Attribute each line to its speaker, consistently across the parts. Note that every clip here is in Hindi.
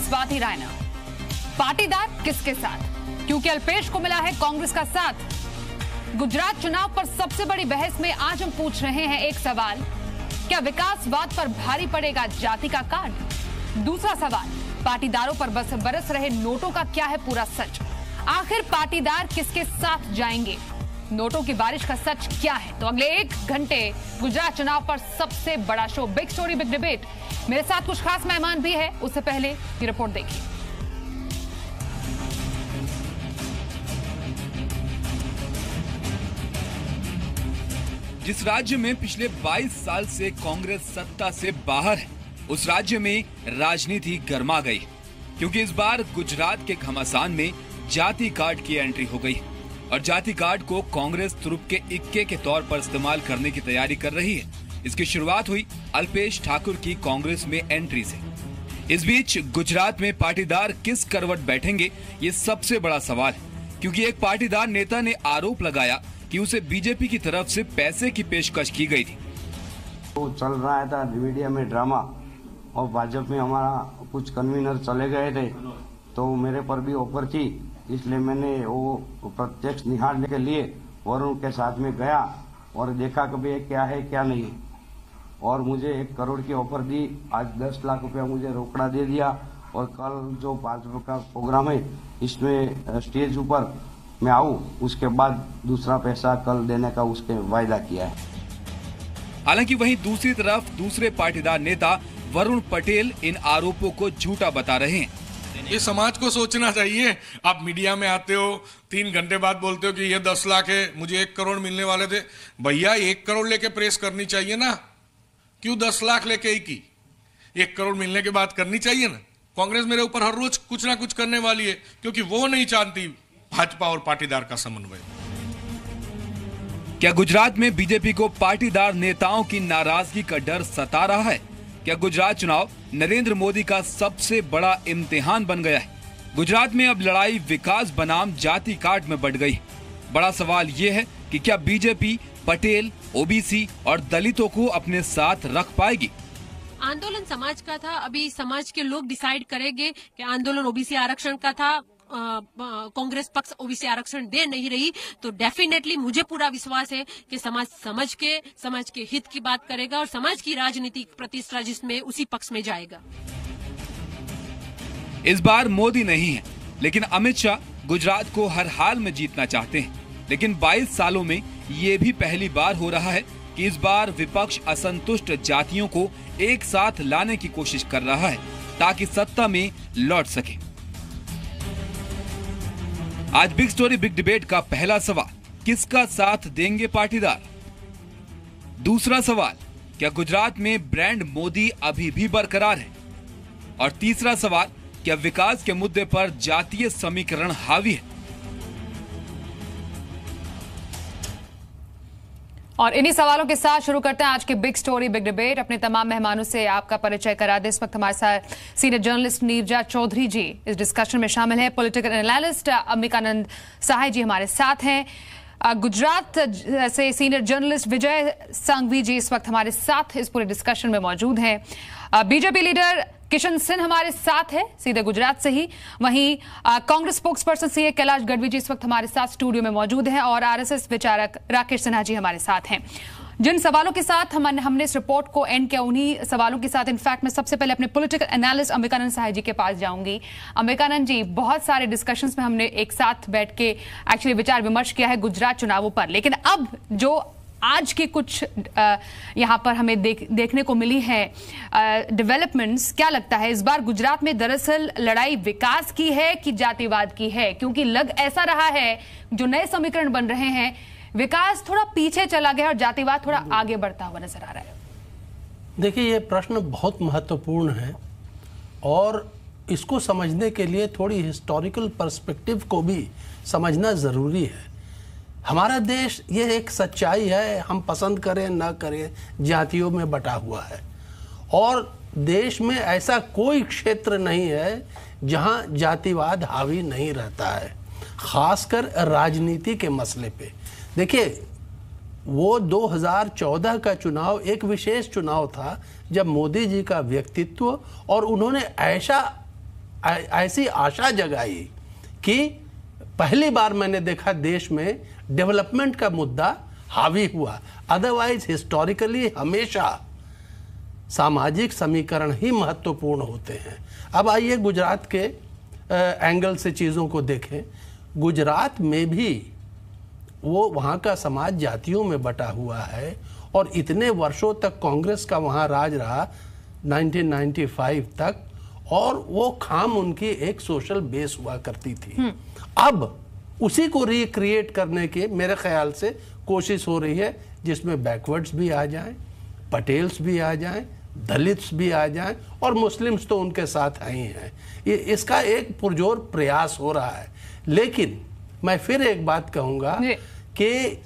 Speaker 1: स्वाति रायना। पाटीदार किसके साथ? क्योंकि अल्पेश को मिला है कांग्रेस का साथ। गुजरात चुनाव पर सबसे बड़ी बहस में आज हम पूछ रहे हैं एक सवाल, क्या विकासवाद पर भारी पड़ेगा जाति का कार्ड? दूसरा सवाल, पाटीदारों पर बरस रहे नोटों का क्या है पूरा सच? आखिर पाटीदार किसके साथ जाएंगे? नोटों की बारिश का सच क्या है? तो अगले 1 घंटे गुजरात चुनाव पर सबसे बड़ा show, big story big debate. मेरे साथ कुछ खास मेहमान भी है, उससे पहले ये रिपोर्ट देखिए।
Speaker 2: जिस राज्य में पिछले 22 साल से कांग्रेस सत्ता से बाहर है, उस राज्य में राजनीति गर्मा गई, क्योंकि इस बार गुजरात के घमासान में जाति कार्ड की एंट्री हो गई और जाति कार्ड को कांग्रेस तुरुप के इक्के के तौर पर इस्तेमाल करने की तैयारी कर रही है। इसकी शुरुआत हुई अल्पेश ठाकुर की कांग्रेस में एंट्री से। इस बीच गुजरात में पाटीदार किस करवट बैठेंगे, ये सबसे बड़ा सवाल है, क्योंकि एक पाटीदार नेता ने आरोप लगाया कि उसे बीजेपी की तरफ से पैसे की पेशकश की गई थी।
Speaker 3: वो चल रहा था मीडिया में ड्रामा, और भाजपा में हमारा कुछ कन्वीनर चले गए थे, तो मेरे पर भी ऑफर थी, इसलिए मैंने वो प्रत्यक्ष निहारने के लिए वरुण के साथ में गया और देखा कि भाई क्या है क्या नहीं, और मुझे 1 करोड़ की ऑफर दी। आज 10 लाख रुपया मुझे रोकड़ा दे दिया, और कल जो भाजपा का प्रोग्राम है इसमें स्टेज ऊपर मैं आऊं, उसके बाद दूसरा पैसा कल देने का उसके वायदा किया है।
Speaker 2: हालांकि वहीं दूसरी तरफ दूसरे पाटीदार नेता वरुण पटेल इन आरोपों को झूठा बता रहे हैं।
Speaker 4: ये समाज को सोचना चाहिए। आप मीडिया में आते हो, 3 घंटे बाद बोलते हो कि ये 10 लाख है, मुझे 1 करोड़ मिलने वाले थे। भैया 1 करोड़ लेके प्रेस करनी चाहिए ना, क्यों 10 लाख लेके ही की? 1 करोड़ मिलने के बाद करनी चाहिए ना। कांग्रेस मेरे ऊपर हर रोज कुछ ना कुछ करने वाली है, क्योंकि वो नहीं चाहती भाजपा और पाटीदार का समन्वय।
Speaker 2: क्या गुजरात में बीजेपी को पाटीदार नेताओं की नाराजगी का डर सता रहा है? क्या गुजरात चुनाव नरेंद्र मोदी का सबसे बड़ा इम्तिहान बन गया है? गुजरात में अब लड़ाई विकास बनाम जाति कार्ड में बढ़ गई। बड़ा सवाल ये है कि क्या बीजेपी पटेल, ओबीसी और दलितों को अपने साथ रख पाएगी?
Speaker 5: आंदोलन समाज का था, अभी समाज के लोग डिसाइड करेंगे कि आंदोलन ओबीसी आरक्षण का था। कांग्रेस पक्ष ओबीसी आरक्षण दे नहीं रही, तो डेफिनेटली मुझे पूरा विश्वास है कि समाज के हित की बात करेगा और समाज की राजनीतिक प्रतिष्ठा जिसमें उसी पक्ष में जाएगा।
Speaker 2: इस बार मोदी नहीं है, लेकिन अमित शाह गुजरात को हर हाल में जीतना चाहते हैं। लेकिन 22 सालों में ये भी पहली बार हो रहा है कि इस बार विपक्ष असंतुष्ट जातियों को एक साथ लाने की कोशिश कर रहा है ताकि सत्ता में लौट सके। आज बिग स्टोरी बिग डिबेट का पहला सवाल, किसका साथ देंगे पाटीदार? दूसरा सवाल, क्या गुजरात में ब्रांड मोदी अभी भी बरकरार है? और तीसरा सवाल, क्या विकास के मुद्दे पर जातीय समीकरण हावी है?
Speaker 1: और इन्हीं सवालों के साथ शुरू करते हैं आज के बिग स्टोरी बिग डिबेट। अपने तमाम मेहमानों से आपका परिचय करा दें। इस वक्त हमारे साथ सीनियर जर्नलिस्ट नीरजा चौधरी जी इस डिस्कशन में शामिल है। पॉलिटिकल एनालिस्ट अंबिकानंद सहाय जी हमारे साथ हैं। गुजरात से सीनियर जर्नलिस्ट विजय सांघवी जी इस वक्त हमारे साथ इस पूरे डिस्कशन में मौजूद हैं। बीजेपी लीडर किशन सिंह हमारे साथ है सीधे गुजरात से ही। वहीं Congress spokesperson CA Kailash Gadhvi ji इस वक्त हमारे साथ स्टूडियो में मौजूद हैं और आरएसएस विचारक राकेश सिन्हा जी हमारे साथ हैं। जिन सवालों के साथ हमने इस रिपोर्ट को एंड किया, उन्हीं सवालों के साथ इनफैक्ट मैं सबसे पहले अपने पॉलिटिकल एनालिस्ट अंबिकानंद सहाय जी के पास जाऊंगी। अंबिकानंद जी, बहुत सारे डिस्कशंस में हमने एक साथ बैठ के एक्चुअली विचार विमर्श किया है गुजरात चुनावों पर, लेकिन अब जो आज की कुछ यहाँ पर हमें देखने को मिली है डेवलपमेंट्स, क्या लगता है इस बार गुजरात में दरअसल लड़ाई विकास की है कि जातिवाद की है? क्योंकि लग ऐसा रहा है जो नए समीकरण बन रहे हैं, विकास थोड़ा पीछे चला गया और जातिवाद थोड़ा आगे बढ़ता हुआ नजर आ रहा है।
Speaker 6: देखिए, ये प्रश्न बहुत महत्वपूर्ण है और इसको समझने के लिए थोड़ी हिस्टोरिकल पर्सपेक्टिव को भी समझना जरूरी है। हमारा देश ये एक सच्चाई है, हम पसंद करें ना करें, जातियों में बटा हुआ है और देश में ऐसा कोई क्षेत्र नहीं है जहां जातिवाद हावी नहीं रहता है, खासकर राजनीति के मसले पे। देखिए, वो 2014 का चुनाव एक विशेष चुनाव था जब मोदी जी का व्यक्तित्व और उन्होंने ऐसी आशा जगाई कि पहली बार मैंने देखा देश में डेवलपमेंट का मुद्दा हावी हुआ। अदरवाइज हिस्टोरिकली हमेशा सामाजिक समीकरण ही महत्वपूर्ण होते हैं। अब आइए गुजरात के एंगल से चीज़ों को देखें। गुजरात में भी वो वहाँ का समाज जातियों में बटा हुआ है और इतने वर्षों तक कांग्रेस का वहाँ राज रहा 1995 तक, और वो खाम उनकी एक सोशल बेस हुआ करती थी। अब उसी को रिक्रिएट करने की मेरे ख्याल से कोशिश हो रही है, जिसमें बैकवर्ड्स भी आ जाएं, पटेल्स भी आ जाएं, दलित्स भी आ जाएं, और मुस्लिम्स तो उनके साथ आई हैं। ये इसका एक पुरजोर प्रयास हो रहा है। लेकिन मैं फिर एक बात कहूँगा कि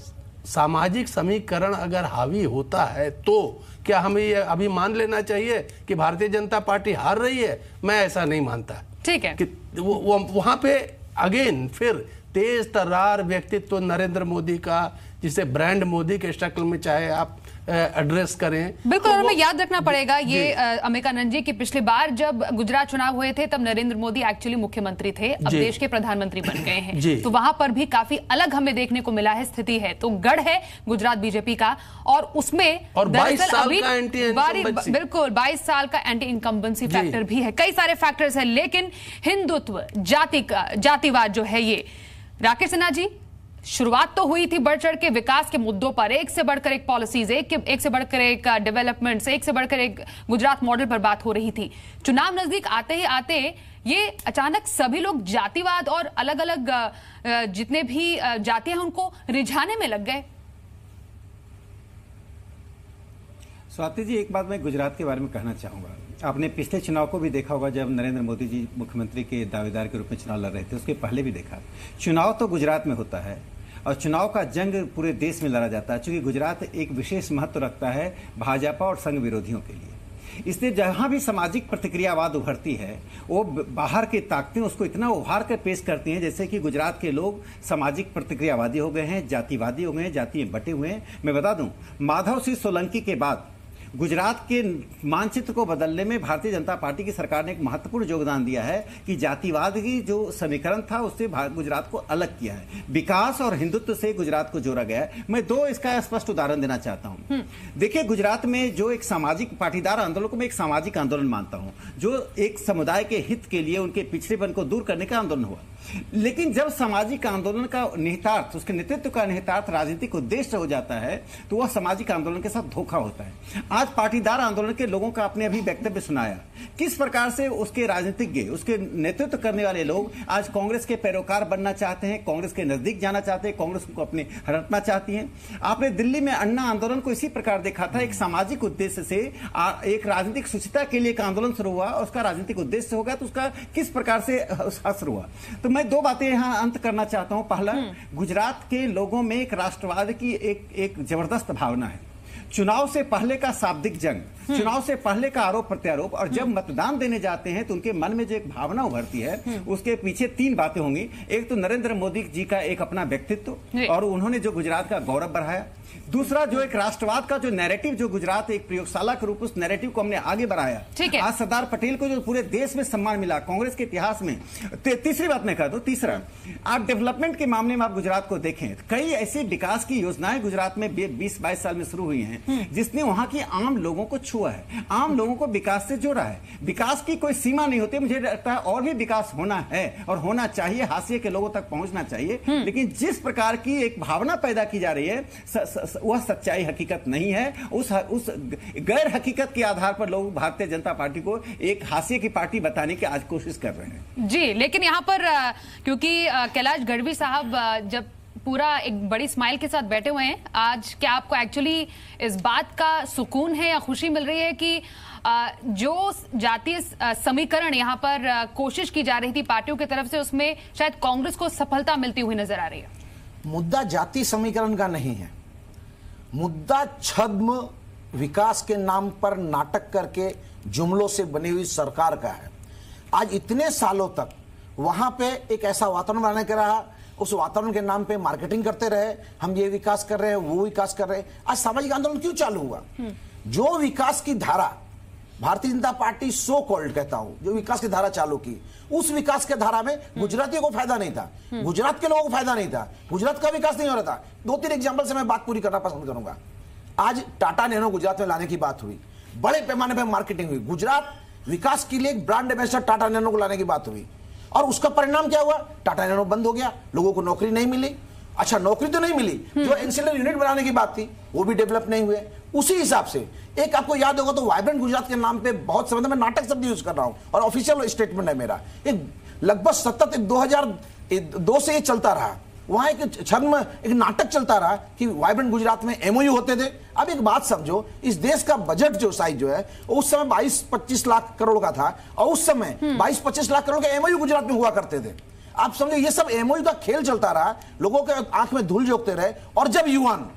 Speaker 6: सामाजिक समीकरण अगर हावी होता है तो क्या हमें ये अभी मान लेना चाहिए कि भारतीय जनता पार्टी हार रही है? मैं ऐसा नहीं मानता। ठीक है कि वहां पे अगेन फिर तेज तर्रार व्यक्तित्व नरेंद्र मोदी का, जिसे ब्रांड मोदी के शक्ल में चाहे आप एड्रेस करें,
Speaker 1: बिल्कुल। और हमें याद रखना पड़ेगा ये अम्बिकानंद जी कि पिछली बार जब गुजरात चुनाव हुए थे तब नरेंद्र मोदी एक्चुअली मुख्यमंत्री थे, अब देश के प्रधानमंत्री बन गए हैं। तो वहां पर भी काफी अलग हमें देखने को मिला है, स्थिति है। तो गढ़ है गुजरात बीजेपी का, और उसमें
Speaker 6: और 22 साल का
Speaker 1: बिल्कुल 22 साल का एंटी इनकम्बेंसी फैक्टर भी है, कई सारे फैक्टर्स है। लेकिन हिंदुत्व, जातिवाद जो है, ये राकेश सिन्हा जी, शुरुआत तो हुई थी बढ़ चढ़ के विकास के मुद्दों पर, एक से बढ़कर एक पॉलिसीज, एक से बढ़कर एक डेवलपमेंट, एक से बढ़कर एक गुजरात मॉडल पर बात हो रही थी। चुनाव नजदीक आते ही आते ये अचानक सभी लोग जातिवाद और अलग अलग जितने भी जातियां हैं उनको रिझाने में लग गए।
Speaker 7: स्वाति जी, एक बात मैं गुजरात के बारे में कहना चाहूंगा। आपने पिछले चुनाव को भी देखा होगा, जब नरेंद्र मोदी जी मुख्यमंत्री के दावेदार के रूप में चुनाव लड़ रहे थे, उसके पहले भी देखा। चुनाव तो गुजरात में होता है और चुनाव का जंग पूरे देश में लड़ा जाता है, क्योंकि गुजरात एक विशेष महत्व रखता है भाजपा और संघ विरोधियों के लिए। इसलिए जहां भी सामाजिक प्रतिक्रियावाद उभरती है, वो बाहर की ताकतें उसको इतना उभार कर पेश करती हैं, जैसे कि गुजरात के लोग सामाजिक प्रतिक्रियावादी हो गए हैं, जातिवादी हो गए हैं, जाति में बटे हुए हैं। मैं बता दूं, माधव सिंह सोलंकी के बाद गुजरात के मानचित्र को बदलने में भारतीय जनता पार्टी की सरकार ने एक महत्वपूर्ण योगदान दिया है कि जातिवाद की जो समीकरण था उससे गुजरात को अलग किया है, विकास और हिंदुत्व से गुजरात को जोड़ा गया है। मैं दो इसका स्पष्ट उदाहरण देना चाहता हूं। देखिए, गुजरात में जो एक सामाजिक पाटीदार आंदोलन को मैं एक सामाजिक आंदोलन मानता हूं, जो एक समुदाय के हित के लिए उनके पिछड़ेपन को दूर करने का आंदोलन हुआ। लेकिन जब सामाजिक आंदोलन का निहितार्थ, उसके नेतृत्व का निहितार्थ राजनीतिक उद्देश्य हो जाता है, तो वह सामाजिक आंदोलन के साथ धोखा होता है। आज पाटीदार आंदोलन के लोगों का आपने अभी वक्तव्य सुनाया, किस प्रकार से उसके राजनीतिज्ञ, उसके नेतृत्व करने वाले लोग आज कांग्रेस के पैरोकार बनना चाहते हैं, कांग्रेस के नजदीक जाना चाहते हैं, कांग्रेस को अपने हड़पना चाहती है। आपने दिल्ली में अन्ना आंदोलन को इसी प्रकार देखा था, एक सामाजिक उद्देश्य से एक राजनीतिक शुचिता के लिए एक आंदोलन शुरू हुआ, उसका राजनीतिक उद्देश्य होगा तो उसका किस प्रकार से असर हुआ। तो मैं दो बातें यहां अंत करना चाहता हूं। पहला, गुजरात के लोगों में एक राष्ट्रवाद की एक जबरदस्त भावना है। चुनाव से पहले का शाब्दिक जंग, चुनाव से पहले का आरोप प्रत्यारोप, और जब मतदान देने जाते हैं तो उनके मन में जो एक भावना उभरती है, उसके पीछे तीन बातें होंगी। एक तो नरेंद्र मोदी जी का एक अपना व्यक्तित्व और उन्होंने जो गुजरात का गौरव बढ़ाया। दूसरा, जो एक राष्ट्रवाद का जो नैरेटिव, जो गुजरात एक प्रयोगशाला के रूप, उस नैरेटिव को हमने आगे बढ़ाया। आज सरदार पटेल को जो पूरे देश में सम्मान मिला कांग्रेस के इतिहास में। तीसरी बात मैं कह दूं, तीसरा, आप डेवलपमेंट के मामले में आप गुजरात को देखें, कई ऐसी विकास की योजनाएं गुजरात में 20-22 साल में शुरू हुई हैं, जिसने वहां की आम लोगों को छुआ है, आम लोगों को विकास से जोड़ा है। विकास की कोई सीमा नहीं होती, मुझे लगता है और भी विकास होना है और होना चाहिए, हाशिए के लोगों तक पहुंचना चाहिए। लेकिन जिस प्रकार की एक भावना पैदा की जा रही है, वह सच्चाई हकीकत नहीं है। उस गैर हकीकत के आधार पर लोग भारतीय जनता पार्टी को एक हाशिए की पार्टी बताने की आज कोशिश कर रहे हैं।
Speaker 1: जी, लेकिन यहाँ पर क्योंकि कैलाश गढ़वी साहब जब पूरा एक बड़ी स्माइल के साथ बैठे हुए हैं आज, क्या आपको एक्चुअली इस बात का सुकून है या खुशी मिल रही है कि जो जातीय समीकरण यहाँ पर कोशिश की जा रही थी पार्टियों की तरफ से, उसमें शायद कांग्रेस को सफलता मिलती हुई नजर आ रही है?
Speaker 8: मुद्दा जाति समीकरण का नहीं है, मुद्दा छद्म विकास के नाम पर नाटक करके जुमलों से बनी हुई सरकार का है। आज इतने सालों तक वहां पे एक ऐसा वातावरण बनाने के रहा, उस वातावरण के नाम पे मार्केटिंग करते रहे, हम ये विकास कर रहे हैं, वो विकास कर रहे हैं। आज सामाजिक आंदोलन क्यों चालू हुआ? जो विकास की धारा Bharatiya Janata party so called कहता हूं, जो विकास की धारा चालू की, उस विकास के धारा में गुजरातियों को फायदा नहीं था, गुजरात के लोगों को फायदा नहीं था, गुजरात का विकास नहीं हो रहा था। 2-3 एग्जांपल से मैं बात पूरी करना पसंद करूंगा। आज टाटा नैनो गुजरात में लाने की बात हुई, बड़े पैमाने पर मार्केटिंग हुई, गुजरात विकास के लिए एक ब्रांड एम्बेसडर टाटा नैनो को लाने की बात हुई, और उसका परिणाम क्या हुआ? टाटा नैनो बंद हो गया, लोगों को नौकरी नहीं मिली। अच्छा, नौकरी तो नहीं मिली, जो एंसिलरी यूनिट बनाने की बात थी वो भी डेवलप नहीं हुए। उसी हिसाब से एक आपको याद होगा तो वाइब्रेंट गुजरात के नाम पे बहुत समय, मैं नाटक शब्द यूज कर रहा हूं और ऑफिशियल स्टेटमेंट है मेरा, एक लगभग सतत 2002 से ये चलता रहा। वहां एक छद्म एक नाटक चलता रहा कि वाइब्रेंट गुजरात में एमओयू होते थे। अब एक बात समझो, इस देश का बजट जो साइज जो है उस समय 22-25 लाख करोड़ का था, और उस समय 22-25 लाख करोड़ के एमओयू गुजरात में हुआ करते थे। आप समझो, ये सब एमओयू का खेल चलता रहा, लोगों के आंख में धूल झोंकते रहे। और जब युवान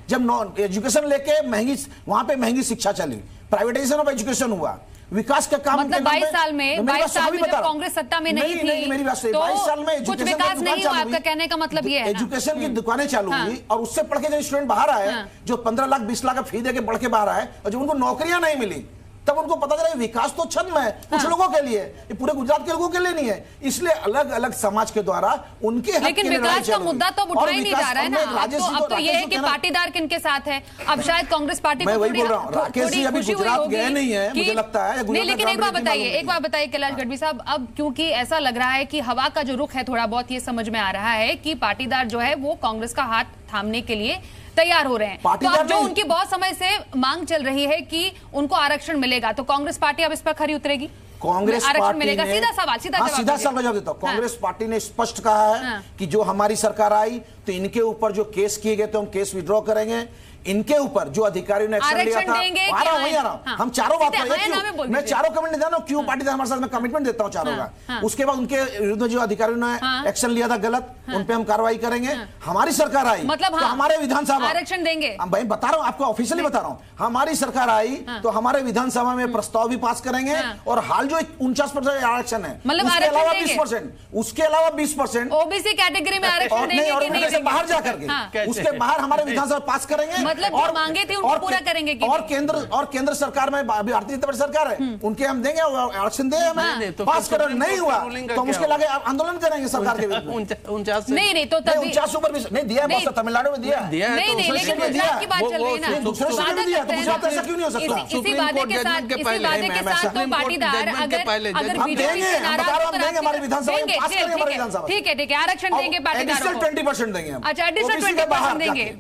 Speaker 8: जब एजुकेशन लेके महंगी, वहां पे महंगी शिक्षा चली, प्राइवेटाइजेशन ऑफ एजुकेशन हुआ, विकास का काम,
Speaker 1: मतलब 22 साल में जब कांग्रेस सत्ता में नहीं थी,
Speaker 8: मेरी बात से
Speaker 1: तो
Speaker 8: 22 साल में
Speaker 1: कुछ विकास नहीं हुआ, आपका कहने का मतलब ये है।
Speaker 8: एजुकेशन की दुकानें चालू हुई, और उससे पढ़ के जो स्टूडेंट बाहर आए, जो 15 लाख 20 लाख का फी दे के पढ़ के बाहर आए, और जब उनको नौकरियां नहीं मिली, तब उनको पता चला विकास तो छद्म है, कुछ लोगों के लिए, ये पूरे गुजरात के लोगों के लिए नहीं है। इसलिए अलग अलग समाज के द्वारा उनके हक
Speaker 1: लेकिन विकास का मुद्दा तो उठाया नहीं जा रहा है ना। अब तो ये है कि पाटीदार किनके साथ है, अब शायद कांग्रेस पार्टी
Speaker 8: मैं वही बोल रहा हूं, राकेश जी अभी गुजरात गए नहीं है, मुझे लगता है।
Speaker 1: नहीं, लेकिन एक बात बताइए कैलाश गढ़वी साहब, अब क्योंकि ऐसा लग रहा है कि हवा का जो रुख है थोड़ा बहुत ये समझ में आ रहा है कि पाटीदार जो है वो कांग्रेस का हाथ थामने के लिए तैयार हो रहे हैं। तो अब जो उनकी बहुत समय से मांग चल रही है कि उनको आरक्षण मिलेगा, तो कांग्रेस पार्टी अब इस पर खरी उतरेगी?
Speaker 8: कांग्रेस
Speaker 1: आरक्षण मिलेगा? सीधा सवाल, सीधा
Speaker 8: जवाब देता हूं। कांग्रेस पार्टी ने स्पष्ट कहा है कि जो हमारी सरकार आई तो इनके ऊपर जो केस किए गए थे हम केस विड्रॉ करेंगे, इनके ऊपर जो अधिकारियों ने एक्शन लिया था, हम चारों बात कर रहे हैं, मैं चारों कमेंट नहीं दे रहा हूं, क्यों पार्टी हमारे साथ, मैं कमिटमेंट देता हूं चारों का। उसके बाद उनके विरुद्ध जो अधिकारियों ने एक्शन लिया था गलत, उन पे हम कार्रवाई करेंगे। हमारी सरकार आई
Speaker 1: मतलब
Speaker 8: तो हमारे विधानसभा
Speaker 1: आरक्षण देंगे,
Speaker 8: भाई बता रहा हूं आपको, ऑफिशियली बता रहा हूं, हमारी सरकार आई तो हमारे विधानसभा में प्रस्ताव भी पास करेंगे, और हाल जो 49% आरक्षण है उसके अलावा 20%, उसके अलावा 20%
Speaker 1: ओबीसी कैटेगरी में आरक्षण देंगे कि
Speaker 8: बाहर जाकर के उसके बाहर हमारे विधानसभा पास करेंगे,
Speaker 1: मतलब और मांगे
Speaker 8: और पूरा करेंगे। और केंद्र सरकार में भारतीय जनता पार्टी सरकार है, उनके हम देंगे, आरक्षण दें हमें, पास कर नहीं हुआ तो मुश्किल आगे आंदोलन करेंगे सरकार के विरुद्ध।
Speaker 1: 49 नहीं तो
Speaker 8: 49 ऊपर भी नहीं दिया, तमिलनाडु में दिया,
Speaker 1: नहीं लेकिन गुजरात की बात चल रही है ना,
Speaker 8: दूसरे से भी दिया, तो गुजरात ऐसा क्यों नहीं हो सकता?
Speaker 1: इसी वादे के साथ तो पाटीदार अगर बीजेपी से नाराज
Speaker 8: देंगे हमारे विधानसभा में पास करेंगे, हमारे विधानसभा
Speaker 1: ठीक है आरक्षण देंगे पाटीदारों को,
Speaker 8: 20% देंगे हम।
Speaker 1: अच्छा, एडिशनल 20% देंगे,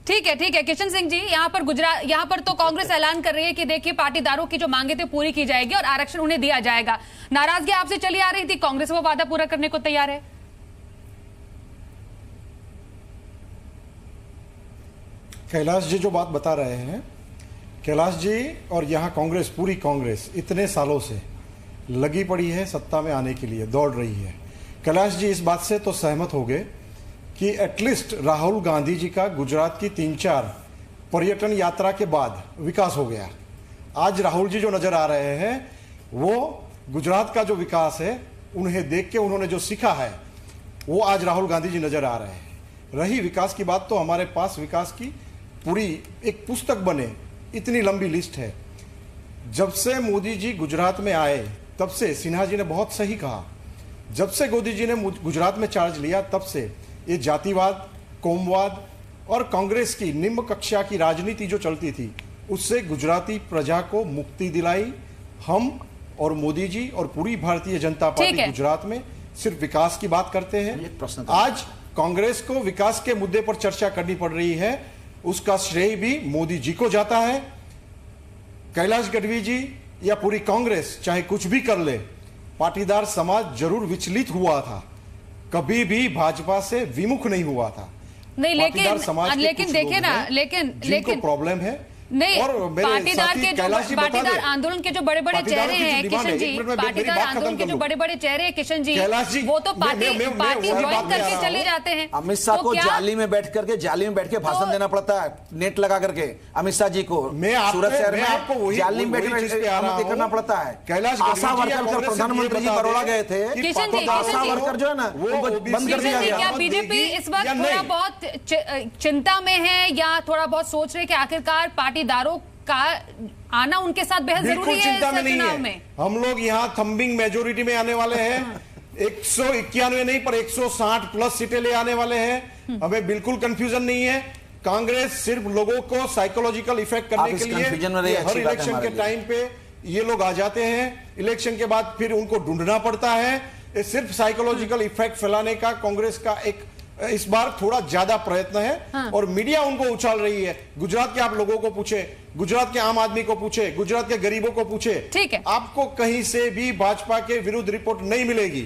Speaker 1: ठीक है। किशन सिंह जी, यहाँ पर तो कांग्रेस ऐलान कर रही है कि देखिए पाटीदारों की जो मांगे थे पूरी की जाएगी और आरक्षण उन्हें दिया जाएगा। नाराजगी आपसे चली आ रही थी, कांग्रेस वो वादा पूरा करने को तैयार है?
Speaker 9: कैलाश जी जो बात बता रहे हैं, कैलाश जी और यहाँ कांग्रेस, पूरी कांग्रेस इतने सालों से लगी पड़ी है, सत्ता में आने के लिए दौड़ रही है। कैलाश जी इस बात से तो सहमत हो गए कि एटलीस्ट राहुल गांधी जी का गुजरात की 3-4 पर्यटन यात्रा के बाद विकास हो गया। आज राहुल जी जो नजर आ रहे हैं वो गुजरात का जो विकास है उन्हें देख के उन्होंने जो सीखा है वो आज राहुल गांधी जी नजर आ रहे हैं। रही विकास की बात, तो हमारे पास विकास की पूरी एक पुस्तक बने, इतनी लंबी लिस्ट है। जब से मोदी जी गुजरात में आए तब से, सिन्हा जी ने बहुत सही कहा, जब से मोदी जी ने गुजरात में चार्ज लिया तब से ये जातिवाद, कोमवाद और कांग्रेस की निम्न कक्षा की राजनीति जो चलती थी उससे गुजराती प्रजा को मुक्ति दिलाई। हम और मोदी जी और पूरी भारतीय जनता पार्टी गुजरात में सिर्फ विकास की बात करते हैं। आज कांग्रेस को विकास के मुद्दे पर चर्चा करनी पड़ रही है, उसका श्रेय भी मोदी जी को जाता है। कैलाश गढ़वी जी या पूरी कांग्रेस चाहे कुछ भी कर ले, पाटीदार समाज जरूर विचलित हुआ था, कभी भी भाजपा से विमुख नहीं हुआ था।
Speaker 1: नहीं, लेकिन देखिए ना, लेकिन
Speaker 9: प्रॉब्लम है
Speaker 1: नहीं,
Speaker 9: और
Speaker 1: पाटीदार आंदोलन के जो बड़े बड़े चेहरे हैं किशन जी, पाटीदार आंदोलन के जो बड़े बड़े चेहरे हैं किशन जी, वो तो पार्टी ज्वाइन करके चले जाते हैं।
Speaker 8: अमित शाह को जाली में बैठ के भाषण देना पड़ता है, नेट लगा करके। अमित शाह जी को सूरत शहर में आपको जाली में बैठ करना पड़ता है। आशा वर्कर प्रधानमंत्री जी बड़ौदा गए थे, आशा वर्कर जो है ना बंद कर दिया गया।
Speaker 1: क्या बीजेपी इस वक्त थोड़ा बहुत चिंता में है या थोड़ा बहुत सोच रहे कि आखिरकार पाटीदारों का आना उनके साथ बेहद जरूरी है
Speaker 9: चिंता में
Speaker 1: इस
Speaker 9: नहीं
Speaker 1: चुनाव
Speaker 9: है।
Speaker 1: में?
Speaker 9: हम लोग यहाँ थम्बिंग मेजोरिटी में आने वाले हैं। 191 नहीं पर 160 प्लस सीटें ले आने वाले हैं। हमें बिल्कुल कंफ्यूजन नहीं है। कांग्रेस सिर्फ लोगों को साइकोलॉजिकल इफेक्ट करने के लिए हर इलेक्शन के टाइम पे ये लोग आ जाते हैं, इलेक्शन के बाद फिर उनको ढूंढना पड़ता है। ये सिर्फ साइकोलॉजिकल इफेक्ट फैलाने का कांग्रेस का एक इस बार थोड़ा ज्यादा प्रयत्न है। और मीडिया उनको उछाल रही है। गुजरात के आप लोगों को पूछे, गुजरात के आम आदमी को पूछे, गुजरात के गरीबों को पूछे,
Speaker 1: ठीक है, आपको
Speaker 9: कहीं से भी भाजपा के विरुद्ध रिपोर्ट नहीं मिलेगी।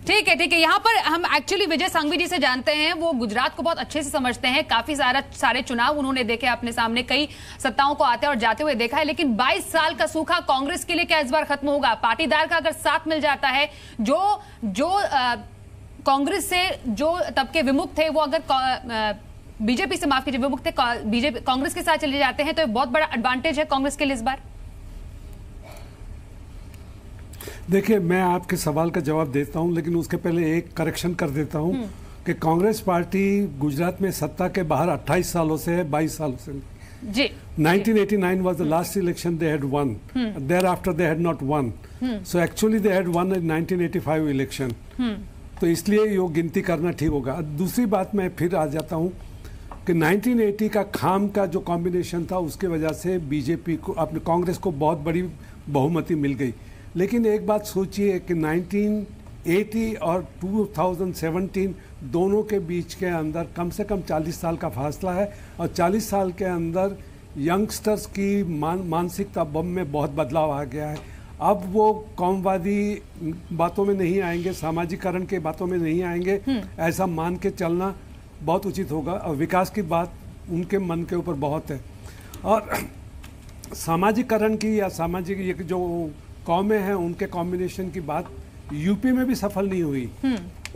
Speaker 1: ठीक है, ठीक है। यहाँ पर हम एक्चुअली विजय सांघवी जी से जानते हैं, वो गुजरात को बहुत अच्छे से समझते हैं। काफी सारे चुनाव उन्होंने देखे, अपने सामने कई सत्ताओं को आते और जाते हुए देखा है। लेकिन 22 साल का सूखा कांग्रेस के लिए क्या इस बार खत्म होगा? पाटीदार का अगर साथ मिल जाता है, जो कांग्रेस से जो तबके विमुक्त थे वो अगर बीजेपी से, माफ कीजिए, विमुक्त थे, बीजेपी कांग्रेस के साथ चले जाते हैं, तो बहुत बड़ा एडवांटेज है कांग्रेस के लिए इस बार।
Speaker 10: देखिए, मैं आपके सवाल का जवाब देता हूं, लेकिन उसके पहले एक करेक्शन कर देता हूं कि कांग्रेस पार्टी गुजरात में सत्ता के बाहर 28 सालों से है, 22 सालों से
Speaker 1: जी।
Speaker 10: 1989 was the last election they had won. Thereafter they had not won. So actually they had won in 1985 election. तो इसलिए ये गिनती करना ठीक होगा। दूसरी बात, मैं फिर आ जाता हूं कि 1980 का खाम का जो कॉम्बिनेशन था, उसके वजह से बीजेपी को, अपने कांग्रेस को बहुत बड़ी बहुमति मिल गई। लेकिन एक बात सोचिए कि 1980 और 2017 दोनों के बीच के अंदर कम से कम 40 साल का फासला है, और 40 साल के अंदर यंगस्टर्स की मानसिकता में बहुत बदलाव आ गया है। अब वो कौमवादी बातों में नहीं आएंगे, सामाजिकरण के बातों में नहीं आएंगे, ऐसा मान के चलना बहुत उचित होगा। और विकास की बात उनके मन के ऊपर बहुत है। और सामाजिकरण की या सामाजिक ये जो कौमें हैं उनके कॉम्बिनेशन की बात यूपी में भी सफल नहीं हुई।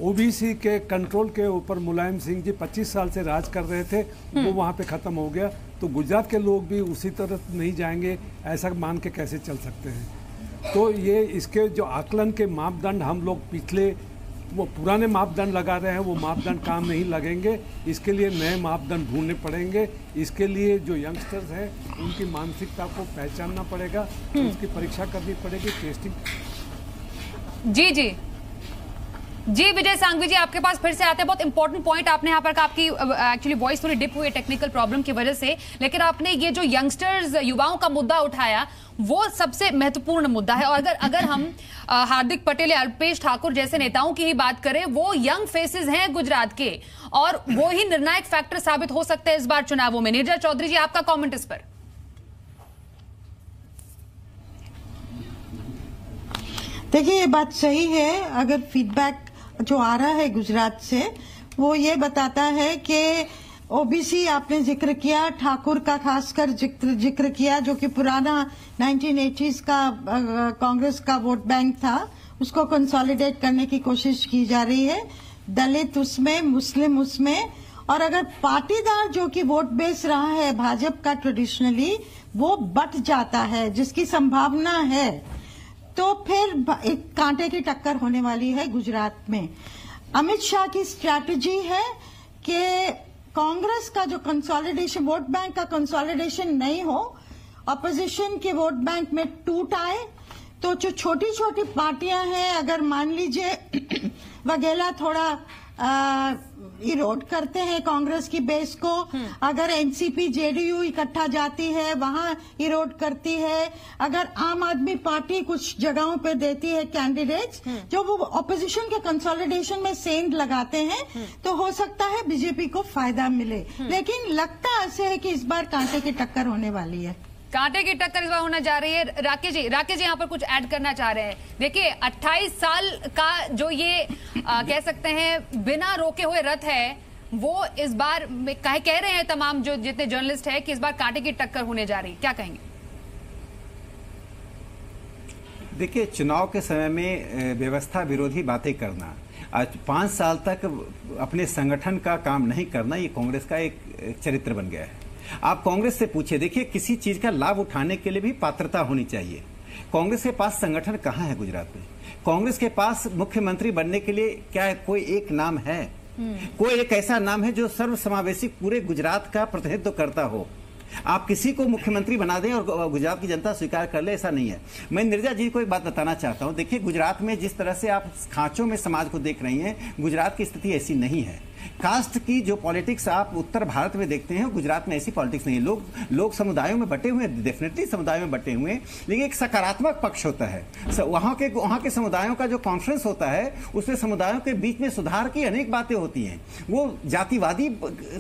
Speaker 10: ओबीसी के कंट्रोल के ऊपर मुलायम सिंह जी 25 साल से राज कर रहे थे, वो वहाँ पे खत्म हो गया। तो गुजरात के लोग भी उसी तरफ नहीं जाएंगे, ऐसा मान के कैसे चल सकते हैं? तो ये इसके जो आकलन के मापदंड हम लोग पिछले वो पुराने मापदंड लगा रहे हैं, वो मापदंड काम नहीं लगेंगे। इसके लिए नए मापदंड ढूंढने पड़ेंगे। इसके लिए जो यंगस्टर्स हैं उनकी मानसिकता को पहचानना पड़ेगा, उसकी परीक्षा करनी पड़ेगी, टेस्टिंग।
Speaker 1: जी जी जी, विजय सांघवी जी आपके पास फिर से आते हैं। बहुत इंपॉर्टेंट पॉइंट आपने यहाँ पर, आपकी एक्चुअली वॉइस थोड़ी डिप हुई टेक्निकल प्रॉब्लम की वजह से, लेकिन आपने ये जो यंगस्टर्स, युवाओं का मुद्दा उठाया, वो सबसे महत्वपूर्ण मुद्दा है। और अगर हम हार्दिक पटेल या अल्पेश ठाकुर जैसे नेताओं की ही बात करें, वो यंग फेसेस हैं गुजरात के, और वो ही निर्णायक फैक्टर साबित हो सकते हैं इस बार चुनावों में। नीरजा चौधरी जी, आपका कॉमेंट इस पर।
Speaker 11: देखिए, ये बात सही है। अगर फीडबैक जो आ रहा है गुजरात से, वो ये बताता है कि ओबीसी आपने जिक्र किया, ठाकुर का खासकर जिक्र किया, जो कि पुराना 1980s का कांग्रेस का वोट बैंक था, उसको कंसोलिडेट करने की कोशिश की जा रही है। दलित उसमें, मुस्लिम उसमें, और अगर पाटीदार जो कि वोट बेस रहा है भाजपा का ट्रेडिशनली, वो बट जाता है, जिसकी संभावना है, तो फिर एक कांटे की टक्कर होने वाली है गुजरात में। अमित शाह की स्ट्रैटेजी है कि कांग्रेस का जो कंसोलिडेशन, वोट बैंक का कंसोलिडेशन नहीं हो, अपोजिशन के वोट बैंक में टूट आए, तो जो छोटी छोटी पार्टियां हैं, अगर मान लीजिए वगैरह थोड़ा इरोड करते हैं कांग्रेस की बेस को, अगर एनसीपी जेडीयू इकट्ठा जाती है, वहां इरोड करती है, अगर आम आदमी पार्टी कुछ जगहों पे देती है कैंडिडेट्स जो वो ऑपोजिशन के कंसोलिडेशन में सेंध लगाते हैं, तो हो सकता है बीजेपी को फायदा मिले। लेकिन लगता ऐसे है कि इस बार कांटे की टक्कर होने वाली है।
Speaker 1: कांटे की टक्कर इस बार होने जा रही है। राकेश जी यहाँ पर कुछ ऐड करना चाह रहे हैं। देखिए, 28 साल का जो ये कह सकते हैं बिना रोके हुए रथ है, वो इस बार कह रहे हैं तमाम जो जितने जर्नलिस्ट हैं कि इस बार कांटे की टक्कर होने जा रही। क्या कहेंगे?
Speaker 7: देखिए, चुनाव के समय में व्यवस्था विरोधी बातें करना, आज 5 साल तक अपने संगठन का काम नहीं करना, ये कांग्रेस का एक चरित्र बन गया है। आप कांग्रेस से पूछिए, देखिए किसी चीज का लाभ उठाने के लिए भी पात्रता होनी चाहिए। कांग्रेस के पास संगठन कहाँ है गुजरात में? कांग्रेस के पास मुख्यमंत्री बनने के लिए क्या कोई एक नाम है? कोई एक ऐसा नाम है जो सर्वसमावेशी पूरे गुजरात का प्रतिनिधित्व करता हो? आप किसी को मुख्यमंत्री बना दें और गुजरात की जनता स्वीकार कर ले, ऐसा नहीं है। मैं नीरजा जी को एक बात बताना चाहता हूं। देखिए, गुजरात में जिस तरह से आप खांचों में समाज को देख रही हैं, गुजरात की स्थिति ऐसी नहीं है। कास्ट की जो पॉलिटिक्स आप उत्तर भारत में देखते हैं, गुजरात में ऐसी पॉलिटिक्स नहीं है। लोग समुदायों में बटे हुए हैं, डेफिनेटली समुदायों में बटे हुए हैं, लेकिन एक सकारात्मक पक्ष होता है। वहां के समुदायों का जो कॉन्फ्रेंस होता है, उसमें समुदायों के बीच में सुधार की अनेक बातें होती हैं। वो जातिवादी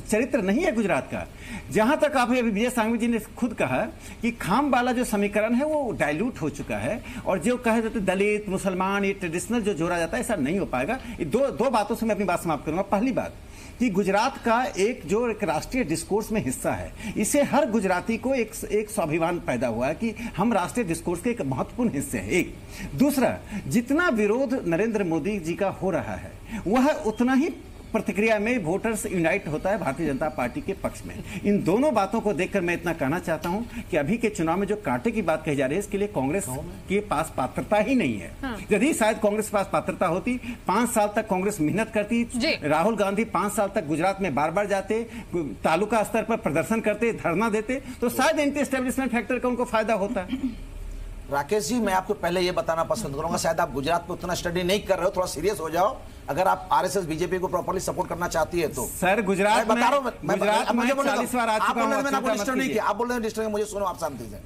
Speaker 7: चरित्र नहीं है गुजरात का। जहां तक आप विजय सांघवी जी ने खुद कहा कि खाम वाला जो समीकरण है वो डाइल्यूट हो चुका है, और जो कहे जाते दलित मुसलमान, ये ट्रेडिशनल जो जोड़ा जाता है, ऐसा नहीं हो पाएगा। दो बातों से मैं अपनी बात समाप्त करूंगा। पहली बात कि गुजरात का एक राष्ट्रीय डिस्कोर्स में हिस्सा है, इससे हर गुजराती को एक स्वाभिमान पैदा हुआ है कि हम राष्ट्रीय डिस्कोर्स के एक महत्वपूर्ण हिस्से हैं। एक दूसरा, जितना विरोध नरेंद्र मोदी जी का हो रहा है, वह उतना ही प्रतिक्रिया में वोटर्स यूनाइट होता है भारतीय जनता पार्टी के पक्ष में। इन दोनों बातों को देखकर मैं इतना कहना चाहता हूं कि अभी के चुनाव में जो कांटे की बात कही जा रही है, इसके लिए कांग्रेस के पास पात्रता ही नहीं है। यदि शायद कांग्रेस के पास पात्रता होती, 5 साल तक कांग्रेस मेहनत करती, राहुल गांधी 5 साल तक गुजरात में बार बार जाते, तालुका स्तर पर प्रदर्शन करते, धरना देते, तो शायद एंटी एस्टेब्लिशमेंट फैक्टर का उनको फायदा होता।
Speaker 8: राकेश जी, मैं आपको पहले ये बताना पसंद करूंगा, शायद आप गुजरात पे उतना स्टडी नहीं कर रहे हो, थोड़ा सीरियस हो जाओ। अगर आप आरएसएस बीजेपी को प्रॉपर्ली सपोर्ट करना चाहती है तो
Speaker 7: सर, गुजरात
Speaker 8: बता रहा हूं,
Speaker 7: मैं 40 बार आ चुका हूं।
Speaker 8: आप बोल रहे हैं, मुझे सुनो, आप शांति से।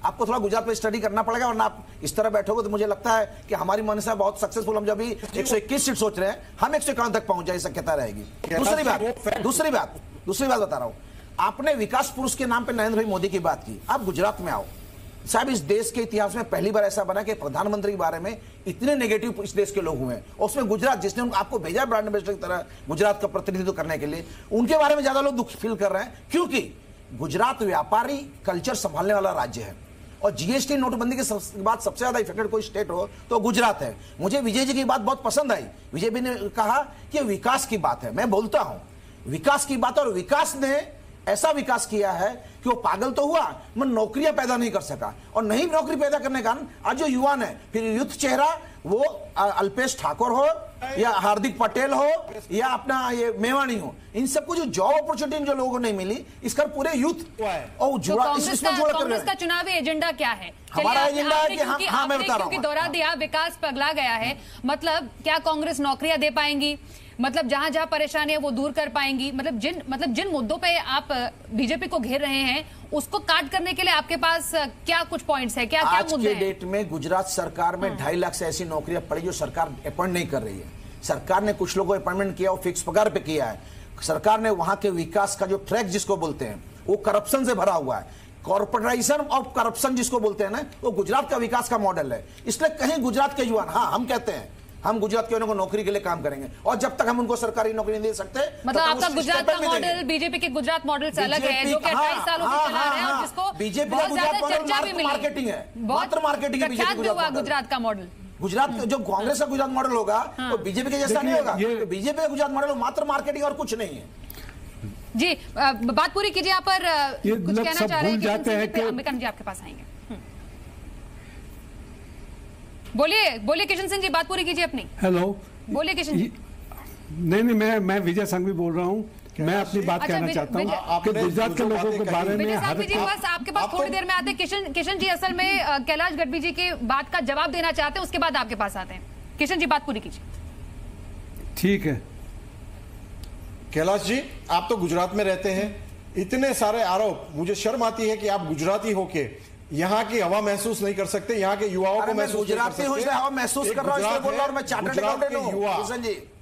Speaker 8: आपको थोड़ा गुजरात पे स्टडी करना पड़ेगा, वरना आप इस तरह बैठोगे तो मुझे लगता है कि हमारी मनसा बहुत सक्सेसफुल, हम जब भी 121 सीट सोच रहे हैं, हम 151 तक पहुंच जाए, शक्यता रहेगी। दूसरी बात बता रहा हूं, आपने विकास पुरुष के नाम पे नरेंद्र भाई मोदी की बात की। आप गुजरात में आओ साहब, इस देश के इतिहास में पहली बार ऐसा बना कि प्रधानमंत्री के बारे में इतने नेगेटिव इस देश के लोग हुए हैं, और उसमें गुजरात, जिसने आपको भेजा ब्रांड एम्बेसडर की तरह गुजरात का प्रतिनिधित्व करने के लिए, उनके बारे में ज्यादा लोग दुख फील कर रहे हैं, क्योंकि गुजरात व्यापारी कल्चर संभालने वाला राज्य है। और जीएसटी नोटबंदी के बाद सबसे ज्यादा इफेक्टेड कोई स्टेट हो तो गुजरात है। मुझे विजय जी की बात बहुत पसंद आई। विजय जी ने कहा कि विकास की बात है, मैं बोलता हूं विकास की बात, और विकास ने ऐसा विकास किया है कि वो पागल तो हुआ, मगर नौकरियां पैदा नहीं कर सका, और नहीं नौकरी पैदा करने का कारण आज जो युवा है, फिर यूथ चेहरा, वो अल्पेश ठाकुर हो या हार्दिक पटेल हो या अपना ये मेवाणी हो, इन सबको जो जॉब अपॉर्चुनिटी जो लोगों को नहीं मिली, इसका पूरे यूथ और जुड़ा,
Speaker 1: कांग्रेस का चुनावी एजेंडा क्या है?
Speaker 8: हमारा एजेंडा है कि मैं बता रहा हूं,
Speaker 1: दोहरा दिया, विकास पगला गया है, मतलब क्या कांग्रेस नौकरियां दे पाएंगी? मतलब जहां जहां परेशानी है वो दूर कर पाएंगी? मतलब जिन मुद्दों पे आप बीजेपी को घेर रहे हैं, उसको काट करने के लिए आपके पास क्या कुछ पॉइंट्स है? क्या क्या मुद्दे हैं?
Speaker 8: आज के डेट में गुजरात सरकार में 2.5 लाख से ऐसी नौकरियां पड़ी जो सरकार अपॉइंट नहीं कर रही है। सरकार ने कुछ लोगों को अपॉइंटमेंट किया, वो फिक्स पगार पे किया है। सरकार ने वहां के विकास का जो ट्रैक जिसको बोलते हैं, वो करप्शन से भरा हुआ है। कॉर्पोरेटाइजेशन ऑफ करप्शन जिसको बोलते हैं ना, वो गुजरात का विकास का मॉडल है। इसलिए कहीं गुजरात के युवा, हाँ हम कहते हैं हम गुजरात के युवाओं को नौकरी के लिए काम करेंगे, और जब तक हम उनको सरकारी नौकरी नहीं दे सकते,
Speaker 1: मतलब आपका गुजरात का मॉडल बीजेपी के गुजरात मॉडल से अलग है, जो कि 28 सालों से चला रहे हैं, और जिसको
Speaker 8: बीजेपी का गुजरात मॉडल मार्केटिंग है, मात्र मार्केटिंग है।
Speaker 1: गुजरात का मॉडल,
Speaker 8: गुजरात जो कांग्रेस का गुजरात मॉडल होगा वो बीजेपी के जैसा नहीं होगा। बीजेपी का गुजरात मॉडल मात्र मार्केटिंग और कुछ नहीं है।
Speaker 1: जी, बात पूरी कीजिए। आप पर कुछ कहना चाह रहे हैं? अंबिका जी आपके पास आएंगे, बोलिए किशन सिंह जी, बात पूरी कीजिए अपनी।
Speaker 10: हेलो,
Speaker 1: बोलिए किशन जी।
Speaker 10: नहीं, मैं विजय संघवी बोल रहा हूँ। मैं अपनी बात कहना चाहता हूँ कि गुजरात के लोगों के बारे में
Speaker 1: बस आपके पास थोड़ी देर में आते हैं। किशन जी असल में कैलाश गढ़वी जी की बात का जवाब देना चाहते हैं, उसके बाद आपके पास आते हैं। किशन जी, बात पूरी कीजिए।
Speaker 10: ठीक है।
Speaker 9: कैलाश जी, आप तो गुजरात में रहते हैं, इतने सारे आरोप, मुझे शर्म आती है कि आप गुजराती होके यहाँ की हवा महसूस नहीं कर सकते, यहाँ के युवाओं को महसूस
Speaker 8: गुजराती हूँ, हवा महसूस कर रहा हूँ, बोल रहा हूँ, मैं चार्टर्ड अकाउंटेंट हूँ।
Speaker 9: युवा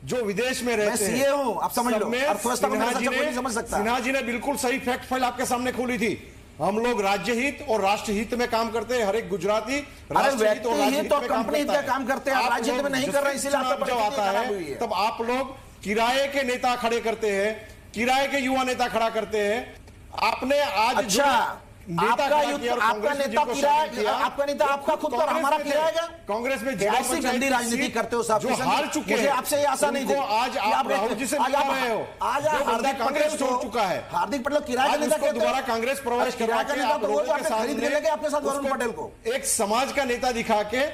Speaker 9: जो विदेश में रहते हैं,
Speaker 8: सीए हूँ, आप समझ लो, अर्थव्यवस्था को नहीं समझ सकता।
Speaker 9: सिन्हा जी ने बिल्कुल सही फैक्ट फाइल आपके सामने खोली थी। हम लोग राज्य हित और राष्ट्र हित में काम करते हैं। हर एक गुजराती राष्ट्र हित और राज्य हित में
Speaker 8: कंपनी हित का काम करते हैं, राज्य हित में नहीं कर रहे, इसीलिए
Speaker 9: जब आता है तब आप लोग किराए के नेता खड़े करते हैं, किराए के युवा नेता खड़ा करते हैं। आपने आज
Speaker 8: आपका नेता किराया, आपका नेता आपका खुद और हमारा किराएगा।
Speaker 9: कांग्रेस में
Speaker 8: ऐसी गंदी राजनीति करते हो साहब,
Speaker 9: जो हार चुके हैं,
Speaker 8: आपसे आशा नहीं थी।
Speaker 9: आज आप राहुल जी से मिल रहे हो,
Speaker 8: आज हार्दिक
Speaker 9: कांग्रेस छोड़ चुका है।
Speaker 8: हार्दिक पटेल किराया नेता कहते हो,
Speaker 9: दोबारा कांग्रेस प्रवेश करा के आप लोगों के साथ
Speaker 8: खरीद के लेके अपने साथ वरुण पटेल को
Speaker 9: एक समाज का नेता दिखा के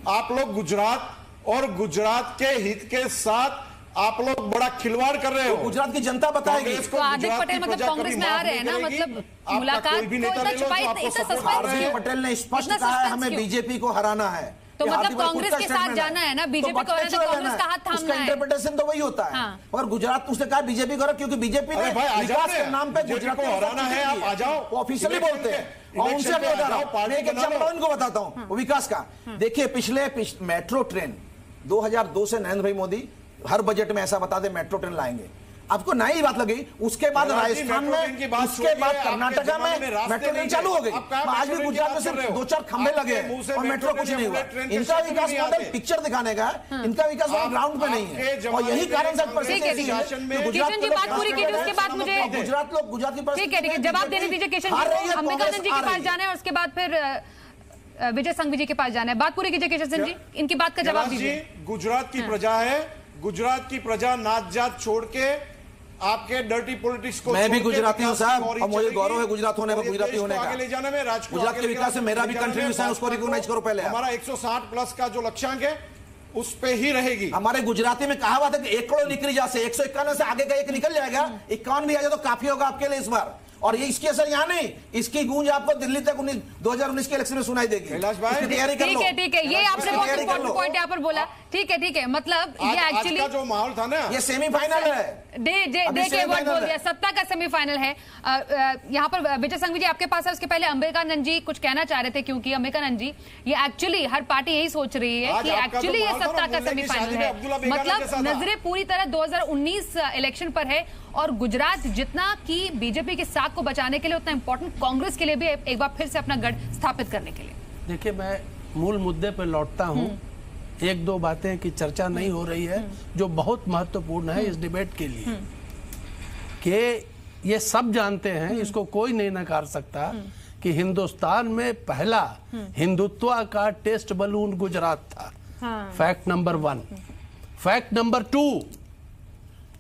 Speaker 9: आप लोग गुजरात और गुजरात के हित के साथ आप लोग बड़ा खिलवाड़ कर रहे हो।
Speaker 8: गुजरात की जनता बताएगी।
Speaker 1: तो हार्दिक पटेल मतलब कांग्रेस में आ रहे हैं ना, मतलब मुलाकात को इतना छुपाई, इतना सस्पेंस।
Speaker 8: हार्दिक पटेल ने स्पष्ट कहा है हमें बीजेपी को हराना है,
Speaker 1: तो मतलब कांग्रेस के साथ जाना है ना, बीजेपी को हराना है तो कांग्रेस का हाथ थामना है।
Speaker 8: इंटरप्रिटेशन तो वही होता है। और गुजरात उसने कहा बीजेपी को, क्योंकि बीजेपी ने विकास के नाम पे गुजरात को हराना है, आप आ जाओ, वो ऑफिशियली बोलते हैं। और उनसे बता रहा हूं, एक एग्जांपल इनको बताता हूं विकास का। देखिए पिछले मेट्रो ट्रेन 2002 से नरेंद्र भाई मोदी हर बजट में ऐसा बताते मेट्रो ट्रेन लाएंगे, आपको नई बात लगी। उसके बाद राजस्थान में, उसके बाद कर्नाटका में मेट्रो ट्रेन चालू हो गई। आज भी गुजरात में सिर्फ 2-4 खंभे लगे हैं और मेट्रो कुछ नहीं हुआ। इनका विकास मॉडल पिक्चर दिखाने का है, इनका विकास मॉडल ग्राउंड पे नहीं है। और यही कारण से
Speaker 1: किशन जी बात पूरी कीजिए, उसके बाद मुझे
Speaker 8: गुजरात लोग गुजरात की
Speaker 1: ठीक है जवाब देने दीजिए किशन जी। अंबिकानंद जी के पास जाना है और उसके बाद फिर विजय संघवी जी के पास जाना है। बात पूरी कीजिए किशन जी, इनकी बात का जवाब दीजिए।
Speaker 9: गुजरात की प्रजा है, गुजरात की प्रजा नात जात छोड़ के आपके डर्टी पॉलिटिक्स को,
Speaker 8: मैं भी गुजराती हूं साहब और मुझे गौरव है गुजरात होने पर, गुजराती होने का।
Speaker 9: आगे ले जाने में
Speaker 8: गुजरात के विकास में मेरा भी कंट्रीब्यूशन है, उसको रिकॉग्नाइज करो पहले।
Speaker 9: हमारा 160 प्लस का जो लक्ष्यांक है उस पे ही रहेगी।
Speaker 8: हमारे गुजराती में कहावत है कि 1 करोड़ निकली जा से 151 से आगे का एक निकल जाएगा, 51 भी आ जाए तो काफी होगा आपके लिए इस बार। और ये इसकी असर यहाँ नहीं, इसकी गूंज आपको दिल्ली तक 2019 के इलेक्शन में सुनाई देगी। तैयारी कर लो।
Speaker 1: ठीक है, ये आपने बहुत इंपॉर्टेंट पॉइंट यहाँ पर बोला। ठीक है, मतलब ये एक्चुअली
Speaker 9: जो माहौल था ना,
Speaker 8: ये सेमीफाइनल है,
Speaker 1: डे के वर्ड बोल दिया, सत्ता का सेमीफाइनल है। यहाँ पर विजय संघवी जी आपके पास है, उसके पहले अंबिकानंद जी कुछ कहना चाह रहे थे, क्योंकि अंबिकानंद जी ये एक्चुअली हर पार्टी यही सोच रही है कि एक्चुअली ये सत्ता का सेमीफाइनल है, मतलब नजरें पूरी तरह 2019 इलेक्शन पर है। और गुजरात जितना कि बीजेपी के साख को बचाने के लिए, उतना इंपॉर्टेंट कांग्रेस के लिए भी एक बार फिर से अपना गढ़ स्थापित करने के लिए।
Speaker 6: देखिए मैं मूल मुद्दे पर लौटता हूँ। एक दो बातें की चर्चा नहीं हो रही है जो बहुत महत्वपूर्ण है इस डिबेट के लिए, कि ये सब जानते हैं, इसको कोई नहीं नकार सकता कि हिंदुस्तान में पहला हिंदुत्व का टेस्ट बलून गुजरात था। Fact number 1। फैक्ट नंबर 2,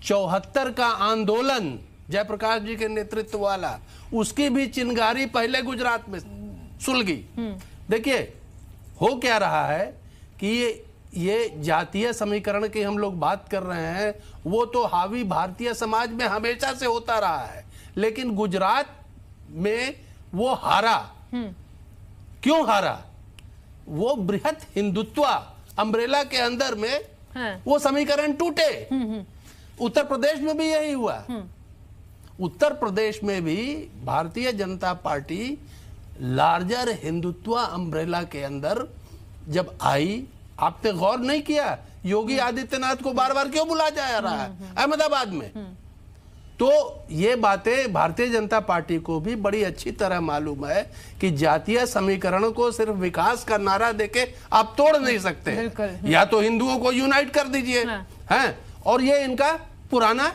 Speaker 6: 74 का आंदोलन जयप्रकाश जी के नेतृत्व वाला, उसकी भी चिंगारी पहले गुजरात में सुलगी। देखिए हो क्या रहा है कि ये जातीय समीकरण की हम लोग बात कर रहे हैं, वो तो हावी भारतीय समाज में हमेशा से होता रहा है, लेकिन गुजरात में वो हारा। क्यों हारा? वो बृहत हिंदुत्व अम्ब्रेला के अंदर में वो समीकरण टूटे। उत्तर प्रदेश में भी यही हुआ। उत्तर प्रदेश में भी Bharatiya Janata party larger Hindutva umbrella के अंदर जब आई, आपने गौर नहीं किया योगी आदित्यनाथ को बार बार क्यों बुलाया जा रहा है अहमदाबाद में? तो ये बातें भारतीय जनता पार्टी को भी बड़ी अच्छी तरह मालूम है कि जातीय समीकरण को सिर्फ विकास का नारा देके आप तोड़ नहीं सकते। या तो हिंदुओं को यूनाइट कर दीजिए, हैं, और ये इनका पुराना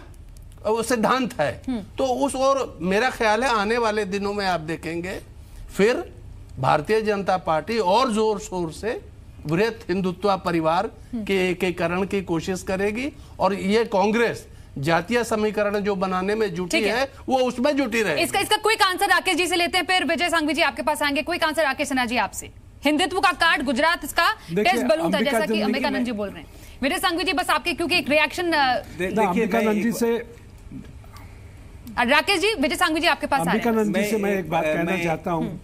Speaker 6: सिद्धांत है। तो उस और मेरा ख्याल है आने वाले दिनों में आप देखेंगे फिर भारतीय जनता पार्टी और जोर शोर से बृहत हिंदुत्व परिवार के एकीकरण की कोशिश करेगी, और ये कांग्रेस जातीय समीकरण जो बनाने में जुटी है वो उसमें जुटी रहे।
Speaker 1: इसका क्विक आंसर राकेश जी से लेते हैं, फिर विजय संघवी जी आपके पास आएंगे। क्विक आंसर राकेश सिन्हा जी आपसे। हिंदुत्व का कार्ड गुजरात इसका टेस्ट बलून था, जैसा कि अंबिकानंद जी बोल रहे हैं। विजय संघवी जी बस आपके, क्योंकि एक रिएक्शन
Speaker 10: अंबिकानंद जी से,
Speaker 1: राकेश जी, विजय संघवी जी आपके पास आ रहे हैं।
Speaker 10: अंबिकानंद जी से मैं एक बात कहना चाहता हूँ।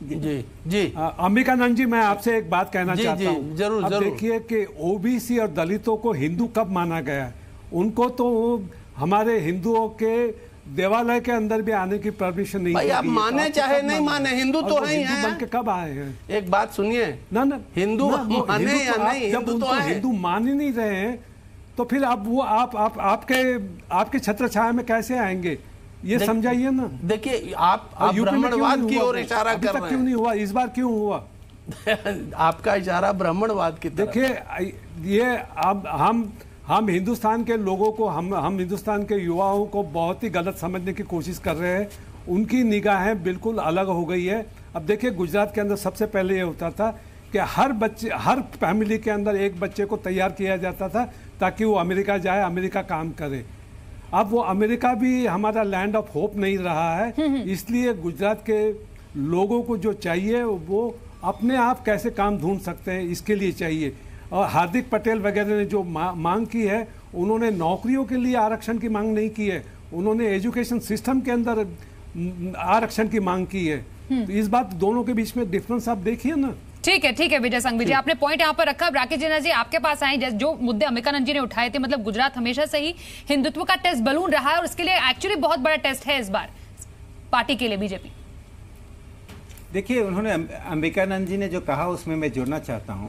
Speaker 6: जी
Speaker 10: अंबिकानंद जी, मैं आपसे एक बात कहना चाहता हूँ।
Speaker 6: जरूर
Speaker 10: अब देखिए कि ओबीसी और दलितों को हिंदू कब माना गया? उनको तो हमारे हिंदुओं के देवालय के अंदर भी आने की परमिशन नहीं।
Speaker 6: भाई आप माने चाहे नहीं माने, हिंदू तो है ही हैं।
Speaker 10: बन के कब आए हैं?
Speaker 6: एक बात सुनिए
Speaker 10: ना,
Speaker 6: हिंदू माने या नहीं,
Speaker 10: जब उनको हिंदू मान ही नहीं रहे हैं तो फिर आप वो आपके छत्र छाया में कैसे आएंगे? ये समझाइए ना।
Speaker 6: देखिए आप ब्राह्मणवाद की ओर इशारा कर रहे हैं।
Speaker 10: क्यों नहीं हुआ इस बार? क्यों हुआ?
Speaker 6: आपका इशारा ब्राह्मणवाद की तरफ।
Speaker 10: देखिए ये हम हिंदुस्तान के लोगों को, हम हिंदुस्तान के युवाओं को बहुत ही गलत समझने की कोशिश कर रहे हैं। उनकी निगाहें बिल्कुल अलग हो गई है। अब देखिए गुजरात के अंदर सबसे पहले ये होता था कि हर फैमिली के अंदर एक बच्चे को तैयार किया जाता था ताकि वो अमेरिका जाए, अमेरिका काम करे। अब वो अमेरिका भी हमारा लैंड ऑफ होप नहीं रहा है। इसलिए गुजरात के लोगों को जो चाहिए वो अपने आप कैसे काम ढूंढ सकते हैं, इसके लिए चाहिए। और हार्दिक पटेल वगैरह ने जो मांग की है उन्होंने नौकरियों के लिए आरक्षण की मांग नहीं की है, उन्होंने एजुकेशन सिस्टम के अंदर आरक्षण की मांग की है। तो इस बात दोनों के बीच में डिफरेंस आप देखिए ना।
Speaker 1: ठीक है विजय संघवी जी, आपने पॉइंट यहाँ पर रखा। राकेश जिन्ना जी, आपके पास आए, जो मुद्दे अंबिकानंद जी ने उठाए थे, मतलब गुजरात हमेशा से ही हिंदुत्व का टेस्ट बलून रहा है और इसके लिए एक्चुअली बहुत बड़ा टेस्ट है इस बार पार्टी के लिए, बीजेपी।
Speaker 7: देखिए, उन्होंने अंबिकानंद जी ने जो कहा उसमें मैं जोड़ना चाहता हूं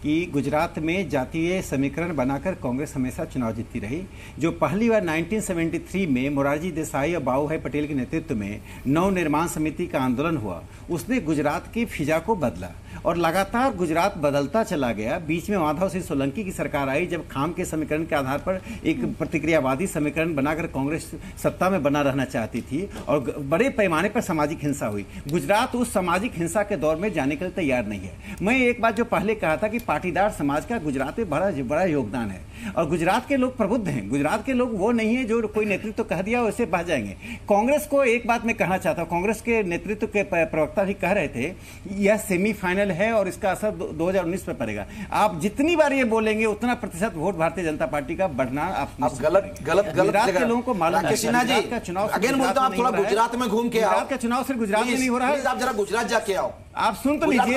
Speaker 7: कि गुजरात में जातीय समीकरण बनाकर कांग्रेस हमेशा चुनाव जीतती रही। जो पहली बार 1973 में मोरारजी देसाई और बाबूभाई पटेल के नेतृत्व में नव निर्माण समिति का आंदोलन हुआ, उसने गुजरात की फिजा को बदला और लगातार गुजरात बदलता चला गया। बीच में माधव सिंह सोलंकी की सरकार आई, जब खाम के समीकरण के आधार पर एक प्रतिक्रियावादी समीकरण बनाकर कांग्रेस सत्ता में बना रहना चाहती थी और बड़े पैमाने पर सामाजिक हिंसा हुई। गुजरात उस सामाजिक हिंसा के दौर में जाने के लिए तैयार नहीं है। मैं एक बात जो पहले कहा था कि पाटीदार समाज का गुजरात में बड़ा योगदान है और गुजरात के लोग प्रबुद्ध हैं। गुजरात के लोग वो नहीं है जो कोई नेतृत्व कह दिया वैसे बह जाएंगे। कांग्रेस को एक बात मैं कहना चाहता हूं, कांग्रेस के नेतृत्व के प्रवक्ता भी कह रहे थे यह सेमीफाइनल है और इसका असर 2019 पर पड़ेगा। आप जितनी बार ये बोलेंगे उतना प्रतिशत वोट भारतीय जनता पार्टी का बढ़ना आप
Speaker 8: गलत
Speaker 7: गुजरात के लोगों को मालूम है।
Speaker 8: का चुनाव थोड़ा गुजरात में घूम के आओ।
Speaker 7: का चुनाव सिर्फ गुजरात में नहीं हो रहा है,
Speaker 8: आप जरा गुजरात जाके आओ,
Speaker 7: आप सुन तो लीजिए,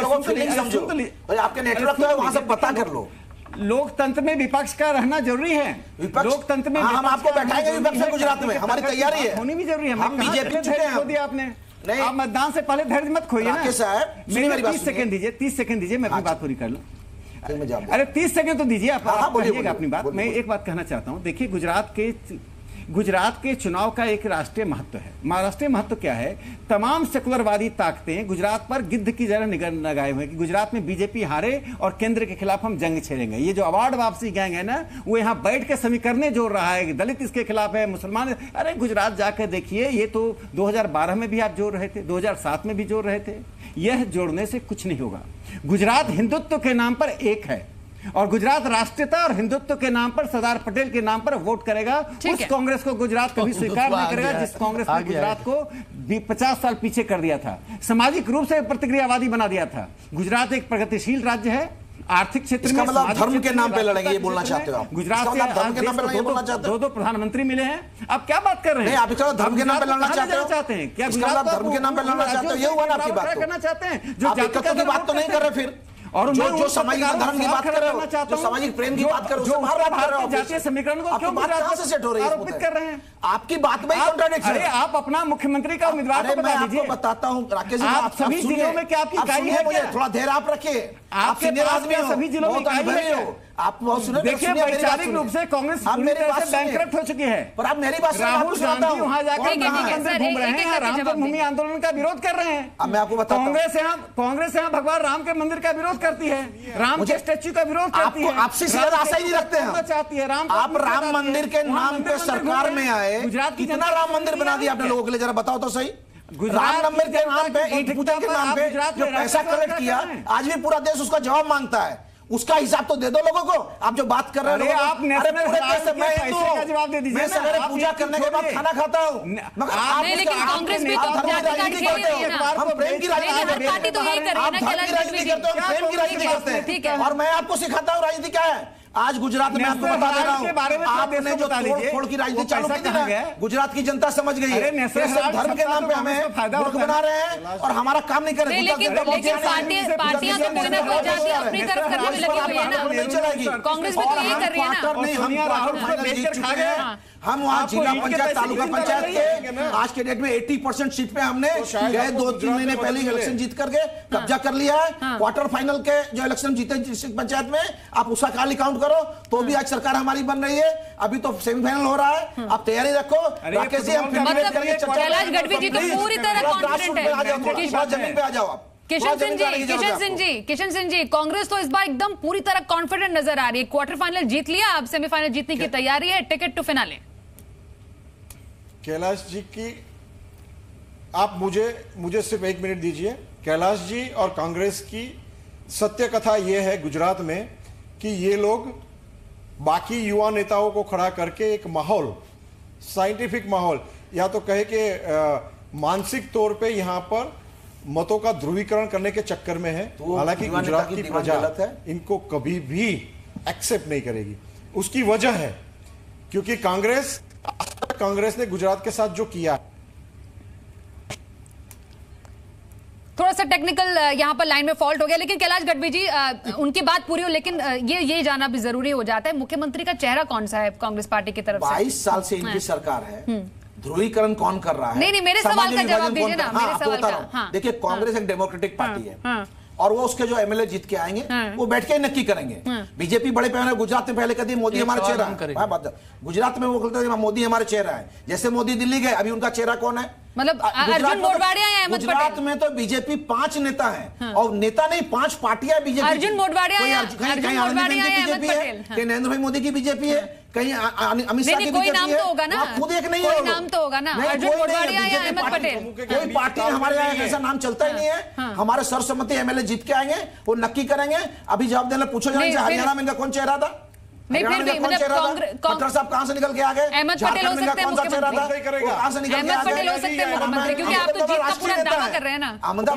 Speaker 8: आपके नेटवर्क है वहां से पता कर लो।
Speaker 7: लोकतंत्र में विपक्ष का रहना जरूरी है। लोकतंत्र में
Speaker 8: हम आपको बैठाएंगे विपक्ष में गुजरात में, हमारी तैयारी है,
Speaker 7: होनी भी जरूरी है।
Speaker 8: हम बीजेपी
Speaker 7: खो दिया आपने, आप मतदान से पहले धैर्य मत खोइए ना।
Speaker 8: साहब
Speaker 7: 30 सेकंड दीजिए, 30 सेकंड दीजिए, मैं अपनी बात पूरी कर लूं। अरे 30 सेकंड तो दीजिए, आप कहिएगा अपनी बात। मैं एक बात कहना चाहता हूं, देखिए गुजरात के चुनाव का एक राष्ट्रीय महत्व है। राष्ट्रीय महत्व क्या है? तमाम सेकुलरवादी ताकतें गुजरात पर गिद्ध की तरह निगाह लगाए हुए हैं कि गुजरात में बीजेपी हारे और केंद्र के खिलाफ हम जंग छेड़ेंगे। ये जो अवार्ड वापसी गैंग है ना, वो यहाँ बैठ के समीकरण जोड़ रहा है, दलित इसके खिलाफ है, मुसलमान। अरे गुजरात जाकर देखिए, ये तो 2012 में भी आप जोड़ रहे थे, 2007 में भी जोड़ रहे थे। यह जोड़ने से कुछ नहीं होगा। गुजरात हिंदुत्व के नाम पर एक है और गुजरात राष्ट्रीयता और हिंदुत्व के नाम पर सरदार पटेल के नाम पर वोट करेगा। उस कांग्रेस को गुजरात कभी स्वीकार नहीं करेगा जिस कांग्रेस ने गुजरात को 50 साल पीछे कर दिया था, सामाजिक रूप से प्रतिक्रियावादी बना दिया था। गुजरात एक प्रगतिशील राज्य है, आर्थिक क्षेत्र में,
Speaker 8: मतलब धर्म के नाम पे लड़ेंगे ये बोलना चाहते हो आप?
Speaker 7: गुजरात से धर्म के नाम पे लड़ना बोलना चाहते हो? दो प्रधानमंत्री मिले हैं, आप क्या बात कर रहे हैं?
Speaker 8: आप धर्म के नाम पे लड़ना चाहते हैं? क्या गुजरात धर्म के नाम पे लड़ना चाहते हो? ये हुआ ना आपकी बात?
Speaker 7: करना चाहते हैं
Speaker 8: जो जातित्व की बात तो नहीं कर रहे फिर, और जो सामाजिक धर्म की बात कर रहे हो, जो सामाजिक प्रेम की बात कर रहे हो,
Speaker 7: जातीय समीकरण को क्यों
Speaker 8: कहां से सेट हो रही है?
Speaker 7: आरोपित कर रहे हैं?
Speaker 8: आपकी बात में कॉन्ट्राडिक्शन है।
Speaker 7: आप अपना मुख्यमंत्री का उम्मीदवार तो बता दीजिए।
Speaker 8: बताता हूं राकेश जी,
Speaker 7: आप सभी जिलों में क्या आपकी इकाई है?
Speaker 8: मुझे थोड़ा देर आप रखिए, आप सीनियर आदमी हो,
Speaker 7: सभी जिलों में इकाई है।
Speaker 8: आप बहुत सुने।
Speaker 7: देखिए, वैचारिक रूप से कांग्रेस बैंकरप्ट हो चुकी है,
Speaker 8: पर आप मेरी बात सुनिए।
Speaker 7: राहुल गांधी वहां जाकर घूम रहे हैं, राम जन्मभूमि आंदोलन का विरोध कर रहे हैं।
Speaker 8: मैं आपको बताता हूं,
Speaker 7: कांग्रेस यहाँ भगवान राम के मंदिर का विरोध करती है, राम के स्टैच्यू का विरोध करती है।
Speaker 8: आपसे सीधा आशा ही नहीं रखते हैं,
Speaker 7: चाहती है राम।
Speaker 8: आप राम मंदिर के नाम पे सरकार में आए, कितना राम मंदिर बना दिया आपने लोगों के लिए, जरा बताओ तो सही। राम मंदिर के नाम पे, ईंट पूजा के नाम पे जो पैसा कलेक्ट किया, आज भी पूरा देश उसका जवाब मांगता है। उसका हिसाब तो दे दो लोगों को। आप जो बात कर रहे हो,
Speaker 7: आप जवाब दे दीजिए।
Speaker 8: मैं सवेरे पूजा करने के बाद खाना खाता हूँ, मगर आप
Speaker 1: कांग्रेस भी
Speaker 8: हम प्रेम की राजनीति करते हैं, आप धर्म की राजनीति करते हो, प्रेम की राजनीति करते हैं। और मैं आपको सिखाता हूँ राजनीति क्या है। आज गुजरात में आपको बता दे रहा हूँ, आपने जो तोड़ की राजनीति चालू की थी ना, गुजरात की जनता समझ गई है। धर्म के नाम पे हमें मूर्ख बना रहे हैं और हमारा काम नहीं कर रहे।
Speaker 1: लेकिन पार्टियां तो कोई ना कोई जाति अपनी तरफ करने में लगी हुई है ना,
Speaker 8: नहीं चलेगी।
Speaker 1: कांग्रेस भी तो यही कर रही है ना।
Speaker 8: हम वहाँ जिला पंचायत, तालुका पंचायत के आज के डेट में 80% सीट पे हमने गए 2-3 महीने पहले इलेक्शन जीत करके कब्जा कर लिया है। क्वार्टर फाइनल के जो इलेक्शन जीते डिस्ट्रिक्ट पंचायत में, आप उसका खाली काउंट करो तो भी आज सरकार हमारी बन रही है। अभी तो सेमीफाइनल हो रहा है, आप तैयारी रखो। राकेश जी, हम
Speaker 1: कैलाश गढ़वी जी तो पूरी तरह कॉन्फिडेंट है।
Speaker 8: जमीन पे आ जाओ आप।
Speaker 1: किशन सिंह जी, कांग्रेस तो इस बार एकदम पूरी तरह कॉन्फिडेंट नजर आ रही है। क्वार्टर फाइनल जीत लिया, अब सेमीफाइनल जीतने की तैयारी है, ticket to finale.
Speaker 9: Kailash ji की, आप मुझे सिर्फ 1 मिनट दीजिए। कैलाश जी और कांग्रेस की सत्य कथा यह है गुजरात में कि ये लोग बाकी युवा नेताओं को खड़ा करके एक माहौल, साइंटिफिक माहौल, या तो कहे कि मानसिक तौर पे यहां पर मतों का ध्रुवीकरण करने के चक्कर में है। हालांकि गुजरात की प्रजा इनको कभी भी एक्सेप्ट नहीं करेगी। उसकी वजह है क्योंकि कांग्रेस ने गुजरात के साथ जो किया,
Speaker 1: थोड़ा सा टेक्निकल यहाँ पर लाइन में फॉल्ट हो गया, लेकिन कैलाश गढ़वी जी उनकी बात पूरी हो, लेकिन ये जानना भी जरूरी हो जाता है मुख्यमंत्री का चेहरा कौन सा है कांग्रेस पार्टी की तरफ से?
Speaker 8: 22 साल से इनकी सरकार है, ध्रुवीकरण कौन कर रहा है?
Speaker 1: नहीं, मेरे सवाल का जवाब दीजिए ना, मेरे सवाल का।
Speaker 8: देखिए, कांग्रेस एक डेमोक्रेटिक पार्टी है और वो उसके जो एमएलए जीत के आएंगे वो बैठ के नक्की करेंगे। बीजेपी बड़े पैमाने गुजरात में पहले कहती है मोदी हमारा चेहरा है, गुजरात में वो बोलते हैं मोदी हमारे चेहरा है। जैसे मोदी दिल्ली गए, अभी उनका चेहरा कौन है?
Speaker 1: मतलब अर्जुन मोढवाडिया या अहमद पटेल?
Speaker 8: गुजरात में तो बीजेपी 5 नेता हैं और नेता नहीं 5 पार्टियां बीजेपी।
Speaker 1: अर्जुन मोढवाडिया या
Speaker 8: बीजेपी है, कहीं नरेंद्र भाई मोदी की बीजेपी है, कहीं अमित शाह की
Speaker 1: कोई नाम तो होगा ना,
Speaker 8: खुद एक नहीं
Speaker 1: कोई नाम तो होगा ना, अर्जुन मोढवाडिया या अहमद पटेल?
Speaker 8: कोई पार्टी हमारे यहाँ ऐसा नाम चलता ही नहीं है। हमारे सर्वसम्मति एमएलए जीत के आएंगे, वो नक्की करेंगे। अभी जवाब देने पूछो जाए हरियाणा में इनका कौन चेहरा था?
Speaker 1: नहीं, फिर भी मतलब
Speaker 8: खट्टर साहब कहाँ से निकल के आ गए?
Speaker 1: अहमद पटेल हो सकते हैं मुख्यमंत्री,
Speaker 8: कहाँ से निकल के आ
Speaker 1: अहमद पटेल हो सकते हैं मुख्यमंत्री, क्योंकि आप तो जीत का पूरा दावा कर रहे हैं ना।
Speaker 8: अहमद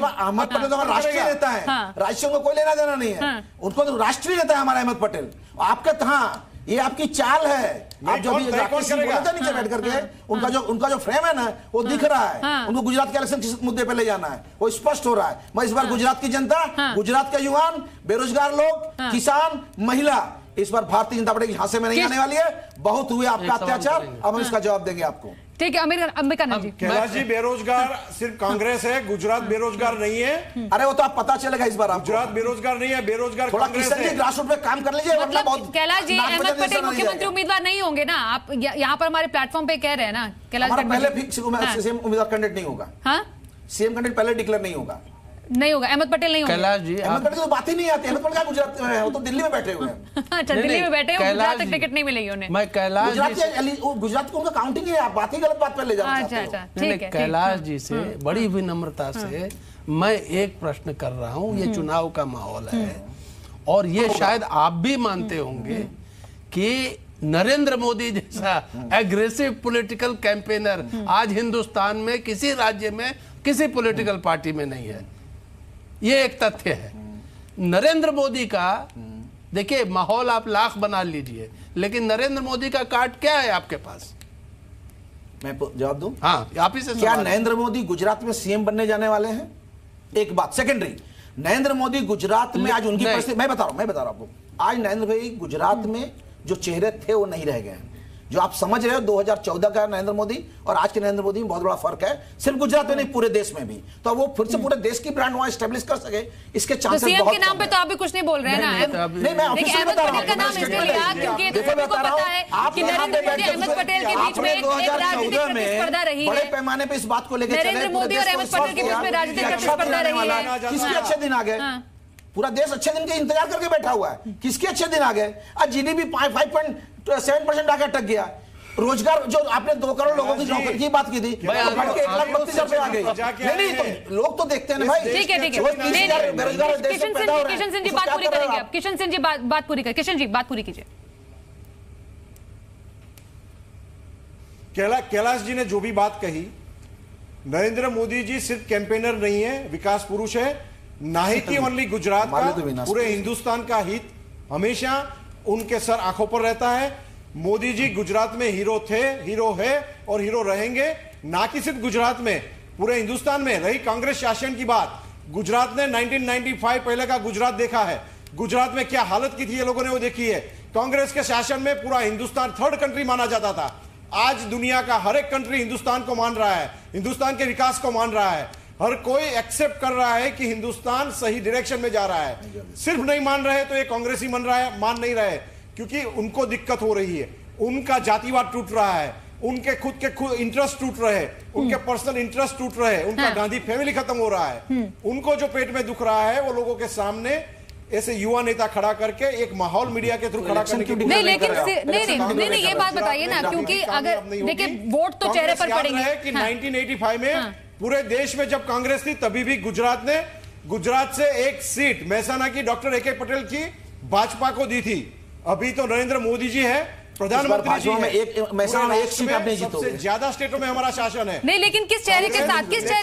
Speaker 8: पटेल तो हमारा राष्ट्रीय नेता है, राज्य को कोई लेना देना नहीं है, उनको तो राष्ट्रीय नेता है हमारा अहमद पटेल। आपके हाँ, ये आपकी चाल है, आप जो भी नीचे बैठ करके उनका जो फ्रेम है ना वो दिख रहा है। उनको गुजरात के इलेक्शन किस मुद्दे पे ले जाना है वो स्पष्ट हो रहा है। मैं इस बार गुजरात की जनता, गुजरात के युवान, बेरोजगार लोग, किसान, महिला, इस बार भारतीय जनता पार्टी के हाथ से में नहीं आने वाली है। बहुत हुए आपका अत्याचार, अब हम इसका जवाब देंगे आपको।
Speaker 1: ठीक है, अंबिकानंद जी।
Speaker 9: कैलाश जी, बेरोजगार सिर्फ कांग्रेस है, गुजरात बेरोजगार नहीं है।
Speaker 8: अरे वो तो आप पता चलेगा इस बार।
Speaker 9: गुजरात बेरोजगार नहीं है, बेरोजगार
Speaker 8: थोड़ा किसान जी ग्रासरूट पे काम कर लीजिए।
Speaker 1: मतलब कैलाश जी, अहमद पटेल मुख्यमंत्री उम्मीदवार नहीं होंगे ना? आप यहाँ पर हमारे प्लेटफॉर्म पे कह रहे हैं ना कैलाश जी?
Speaker 8: पहले फिक्स सीएम उम्मीदवार कैंडिडेट नहीं होगा। हाँ, सीएम कैंडिडेट पहले डिक्लेयर नहीं होगा।
Speaker 1: नहीं होगा, अहमद पटेल नहीं होगा।
Speaker 6: कैलाश जी,
Speaker 8: अहमद पटेल तो बात ही नहीं आती। अहमद पटेल गुजरात में है, वो तो दिल्ली में बैठे हुए हैं।
Speaker 1: अच्छा, दिल्ली में बैठे हैं, गुजरात तक टिकट नहीं मिलेगी उन्हें।
Speaker 6: मैं कैलाश
Speaker 8: गुजरात को उनका काउंटिंग है, आप बात ही गलत बात पे ले जा रहे हैं।
Speaker 1: अच्छा, ठीक है।
Speaker 6: कैलाश जी से बड़ी विनम्रता से मैं एक प्रश्न कर रहा हूँ। ये चुनाव का माहौल है और ये शायद आप भी मानते होंगे कि नरेंद्र मोदी जैसा एग्रेसिव पॉलिटिकल कैंपेनर आज हिंदुस्तान में किसी राज्य में किसी पॉलिटिकल पार्टी में नहीं है। ये एक तथ्य है। नरेंद्र मोदी का देखिए माहौल आप लाख बना लीजिए, लेकिन नरेंद्र मोदी का कार्ड क्या है आपके पास?
Speaker 8: मैं जवाब दूं?
Speaker 6: हाँ, आप ही से।
Speaker 8: क्या नरेंद्र मोदी गुजरात में सीएम बनने जाने वाले हैं? एक बात। सेकेंडरी, नरेंद्र मोदी गुजरात में आज उनकी परिस्थिति मैं बता रहा हूं आपको। आज नरेंद्र भाई गुजरात में जो चेहरे थे वो नहीं रह गए हैं। जो आप समझ रहे हो 2014 का नरेंद्र मोदी और आज के नरेंद्र मोदी में बहुत बड़ा फर्क है, सिर्फ गुजरात में नहीं पूरे देश में भी। तो वो फिर से पूरे देश की ब्रांड वहां एस्टेब्लिश कर सके, इसके चांसेस
Speaker 1: तो सीएम के नाम पे तो आप भी कुछ नहीं बोल रहे हैं ना?
Speaker 8: नहीं, मैं ऑफिशियली बता रहा हूं।
Speaker 1: का नाम इसलिए लिया क्योंकि सबको पता है कि नरेंद्र मोदी अहमद पटेल के बीच में एक राजनीतिक प्रतिस्पर्धा रही है।
Speaker 8: बड़े पैमाने पे इस बात को लेकर
Speaker 1: नरेंद्र मोदी और अहमद पटेल के बीच में राजनीतिक प्रतिस्पर्धा रही है।
Speaker 8: किसके अच्छे दिन आ गए? पूरा देश अच्छे दिन के इंतजार करके बैठा हुआ है। किसके अच्छे दिन आ गए? आज जीडीपी 5.7% आकर अटक गया। रोजगार जो आपने 2 करोड़ लोगों की नौकरी की बात की थी, 1,32,000 पे आ गई। नहीं तो लोग तो देखते हैं ना भाई।
Speaker 1: ठीक है। किशन सिंह जी बात पूरी करेंगे अब। किशन सिंह जी बात पूरी करें। किशन जी बात पूरी कीजिए।
Speaker 9: कैलाश जी ने जो भी बात कही, नरेंद्र मोदी जी सिर्फ कैंपेनर नहीं है, विकास पुरुष है। ना ही कि ओनली गुजरात का, पूरे हिंदुस्तान का हित हमेशा उनके सर आंखों पर रहता है। मोदी जी गुजरात में हीरो थे, हीरो है और हीरो रहेंगे। ना कि सिर्फ गुजरात में, पूरे हिंदुस्तान में। रही कांग्रेस शासन की बात, गुजरात ने 1995 पहले का गुजरात देखा है। गुजरात में क्या हालत की थी ये लोगों ने वो देखी है। कांग्रेस के शासन में पूरा हिंदुस्तान थर्ड कंट्री माना जाता था। आज दुनिया का हर एक कंट्री हिंदुस्तान को मान रहा है, हिंदुस्तान के विकास को मान रहा है। हर कोई एक्सेप्ट कर रहा है कि हिंदुस्तान सही डायरेक्शन में जा रहा है। सिर्फ नहीं मान रहे तो ये कांग्रेसी मान नहीं रहे क्योंकि उनको दिक्कत हो रही है। उनका जातिवाद टूट रहा है, उनके खुद के इंटरेस्ट टूट रहे हैं, उनके पर्सनल इंटरेस्ट टूट रहे हैं, उनका गांधी फैमिली खत्म हो रहा है। उनको जो पेट में दुख रहा है वो लोगों के सामने ऐसे युवा नेता खड़ा करके एक माहौल मीडिया के थ्रू खड़ा करने की
Speaker 1: नहीं, लेकिन नहीं ये बात बताइए ना, क्योंकि अगर देखिए वोट तो चेहरे पर पड़ेंगे
Speaker 9: कि 1985 में पूरे देश में जब कांग्रेस थी तभी भी गुजरात से एक सीट महसाना की डॉक्टर ए.के. पटेल की भाजपा को दी थी। अभी तो नरेंद्र मोदी जी है, प्रधानमंत्री जी है।
Speaker 8: एक सीट आपने जीतो।
Speaker 9: सबसे ज्यादा स्टेटों में हमारा शासन है।
Speaker 1: नहीं, लेकिन किस चेहरे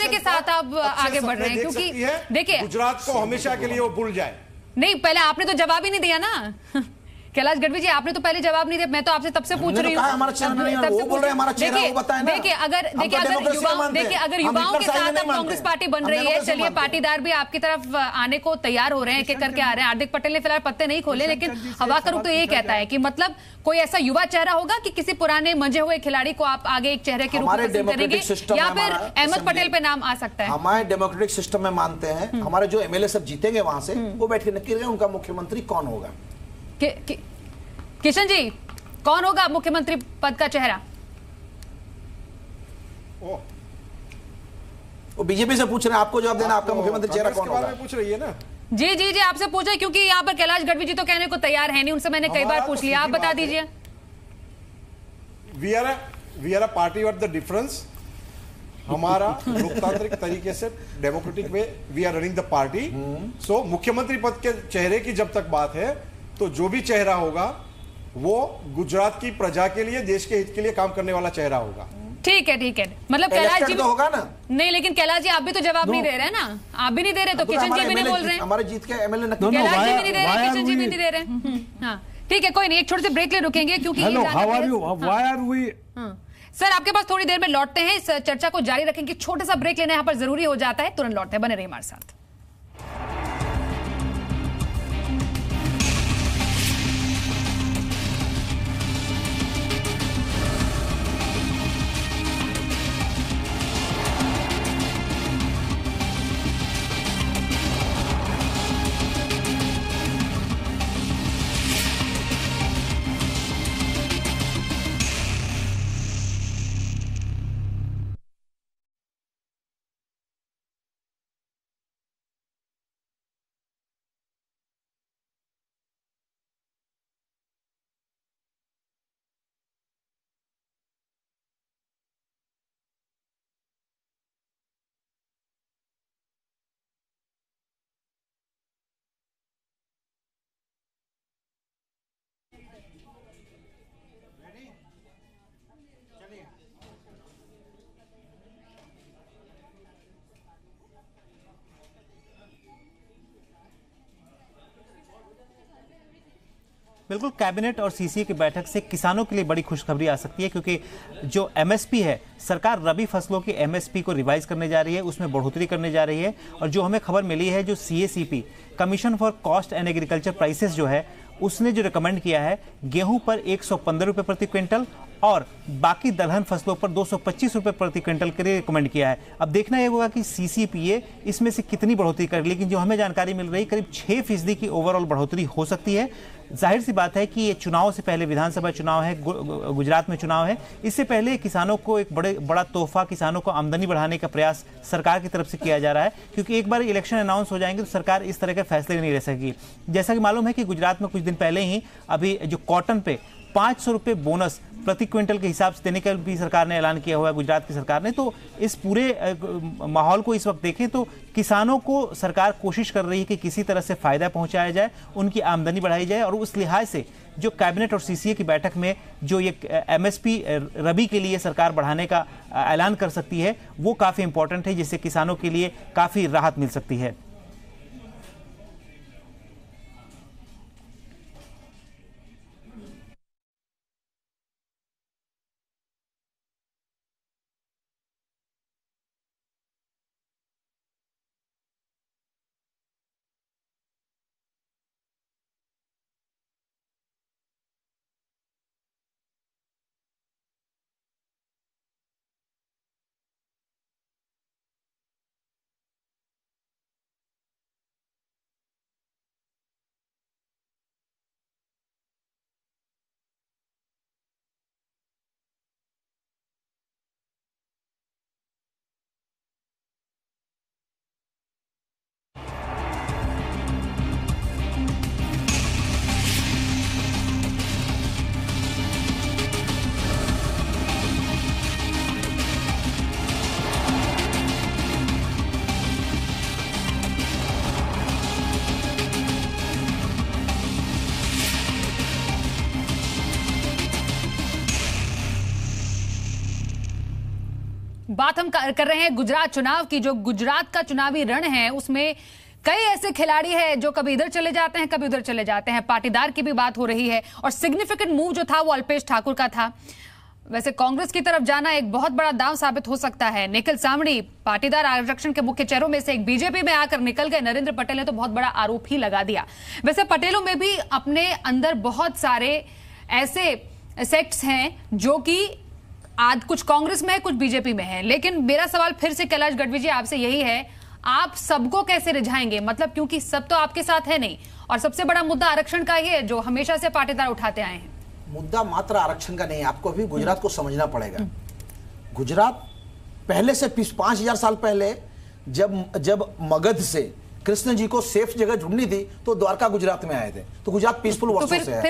Speaker 1: के साथ आप आगे बढ़ रहे हैं? क्योंकि देखिए
Speaker 9: गुजरात को हमेशा के लिए वो भूल जाए।
Speaker 1: नहीं, पहले आपने तो जवाब ही नहीं दिया ना। कैलाश गढ़वी जी, आपने तो पहले जवाब नहीं दिया, मैं तो आपसे तब से पूछ रही हूँ। देखिए अगर युवाओं के साथ अब कांग्रेस पार्टी बन रही है, चलिए पाटीदार भी आपकी तरफ आने को तैयार हो रहे हैं, एक करके आ रहे हैं। हार्दिक पटेल ने फिलहाल पत्ते नहीं खोले, लेकिन हवा का रुख तो ये कहता है कि मतलब कोई ऐसा युवा चेहरा होगा कि किसी पुराने मंजे हुए खिलाड़ी को आप आगे एक चेहरे के रूप में पसंद करेंगे, या फिर अहमद पटेल पे नाम आ सकता है?
Speaker 8: हमारे डेमोक्रेटिक सिस्टम में मानते हैं, हमारे जो एमएलए सब जीतेंगे वहां से, वो बैठ के नक्की उनका मुख्यमंत्री कौन होगा।
Speaker 1: किशन जी, कौन होगा मुख्यमंत्री पद का चेहरा?
Speaker 8: वो बीजेपी से पूछ रहे हैं, आपको जवाब देना, आपका मुख्यमंत्री चेहरा कौन होगा
Speaker 9: पूछ रही है ना।
Speaker 1: जी जी जी, आपसे पूछे क्योंकि यहाँ पर कैलाश गढ़वी जी तो कहने को तैयार है नहीं, उनसे मैंने कई बार पूछ लिया, आप बता दीजिए।
Speaker 9: We are a party of the difference. हमारा लोकतांत्रिक तरीके से democratic way we are running the party. So मुख्यमंत्री पद के चेहरे की जब तक बात है, तो जो भी चेहरा होगा वो गुजरात की प्रजा के लिए, देश के हित के लिए काम करने वाला चेहरा होगा।
Speaker 1: ठीक है, मतलब कैलाश जी
Speaker 8: तो होगा ना?
Speaker 1: नहीं, लेकिन कैलाश जी आप भी तो जवाब नहीं दे रहे हैं ना, आप भी नहीं दे रहे, तो किशन जी भी नहीं बोल रहे हैं,
Speaker 8: हमारे जीत के एमएलए
Speaker 1: कैलाश जी भी नहीं दे रहे, किशन जी भी नहीं दे रहे। हाँ ठीक है, कोई नहीं, एक छोटे से ब्रेक ले रुकेंगे क्योंकि सर आपके पास थोड़ी देर में लौटते हैं, इस चर्चा को जारी रखेंगे। छोटा सा ब्रेक लेना यहाँ पर जरूरी हो जाता है, तुरंत लौटते हैं, बने रहिए हमारे साथ।
Speaker 12: बिल्कुल, कैबिनेट और सीसीए की बैठक से किसानों के लिए बड़ी खुशखबरी आ सकती है, क्योंकि जो एमएसपी है, सरकार रबी फसलों की एमएसपी को रिवाइज करने जा रही है, उसमें बढ़ोतरी करने जा रही है। और जो हमें खबर मिली है, जो CACP commission for cost and agriculture prices जो है, उसने जो रिकमेंड किया है, गेहूं पर 115 रुपये प्रति क्विंटल और बाकी दलहन फसलों पर 225 रुपये प्रति क्विंटल के लिए रिकमेंड किया है। अब देखना यह होगा कि सीसीपीए इसमें से कितनी बढ़ोतरी करे, लेकिन जो हमें जानकारी मिल रही, करीब 6% की ओवरऑल बढ़ोतरी हो सकती है। जाहिर सी बात है कि ये चुनाव से पहले, विधानसभा चुनाव है, गुजरात में चुनाव है, इससे पहले किसानों को एक बड़ा तोहफा, किसानों को आमदनी बढ़ाने का प्रयास सरकार की तरफ से किया जा रहा है, क्योंकि एक बार इलेक्शन अनाउंस हो जाएंगे तो सरकार इस तरह के फैसले नहीं ले सकेगी। जैसा कि मालूम है कि गुजरात में कुछ दिन पहले ही अभी जो कॉटन पे 500 रुपये बोनस प्रति क्विंटल के हिसाब से देने का भी सरकार ने ऐलान किया हुआ है, गुजरात की सरकार ने। तो इस पूरे माहौल को इस वक्त देखें तो किसानों को सरकार कोशिश कर रही है कि किसी तरह से फायदा पहुंचाया जाए, उनकी आमदनी बढ़ाई जाए। और उस लिहाज से जो कैबिनेट और सीसीए की बैठक में जो ये एमएसपी रबी के लिए सरकार बढ़ाने का ऐलान कर सकती है, वो काफ़ी इंपॉर्टेंट है, जिससे किसानों के लिए काफ़ी राहत मिल सकती है। बात हम कर रहे हैं गुजरात चुनाव की। जो गुजरात का चुनावी रण है उसमें
Speaker 1: कई ऐसे खिलाड़ी हैं जो कभी इधर चले जाते हैं, कभी उधर चले जाते हैं। पाटीदार की भी बात हो रही है और सिग्निफिकेंट मूव जो था वो अल्पेश ठाकुर का था। वैसे कांग्रेस की तरफ जाना एक बहुत बड़ा दांव साबित हो सकता है। निखिल सावड़ी पाटीदार आरक्षण के मुख्य चेहरों में से एक बीजेपी में आकर निकल गए। नरेंद्र पटेल ने तो बहुत बड़ा आरोप ही लगा दिया। वैसे पटेलों में भी अपने अंदर बहुत सारे ऐसे सेक्ट्स हैं जो कि आज कुछ कांग्रेस में है, कुछ बीजेपी में है। लेकिन मेरा सवाल फिर से कैलाश गढ़वी जी आपसे यही है, आप सबको कैसे रिझाएंगे? मतलब क्योंकि सब तो आपके साथ है नहीं, और सबसे बड़ा मुद्दा आरक्षण का ही है जो हमेशा से पाटीदार उठाते आए हैं।
Speaker 8: मुद्दा मात्र आरक्षण का नहीं है, आपको अभी गुजरात को समझना पड़ेगा। गुजरात पहले से 5000 साल पहले जब मगध से कृष्ण जी को सेफ जगह ढूंढनी थी तो द्वारका गुजरात में आए थे। तो गुजरात पीसफुल वर्षों से है।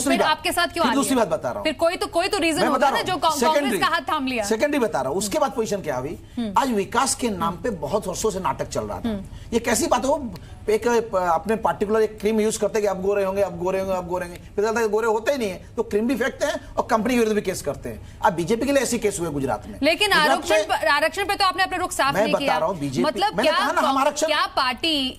Speaker 1: फिर आपके साथ क्यों?
Speaker 8: दूसरी बात बता रहा हूं।
Speaker 1: फिर कोई तो रीजन होता है ना जो कांग्रेस का हाथ थाम लिया।
Speaker 8: सेकेंडरी बता रहा हूं। उसके बाद पोजीशन क्या हुई? आज विकास के नाम पे बहुत वर्षों से नाटक चल रहा था। ये कैसी बात हो, एक अपने पार्टिकुलर एक क्रीम यूज करते कि अब गोरे होंगे, अब गोरे होंगे, अब गोरे होंगे, फिर गोरे होते ही नहीं है तो क्रीम भी फेंकते हैं और कंपनी के विरुद्ध भी केस करते हैं। अब बीजेपी के लिए ऐसे केस हुए गुजरात में।
Speaker 1: लेकिन आरक्षण पे तो आपने अपने रुख साफ नहीं किया। मतलब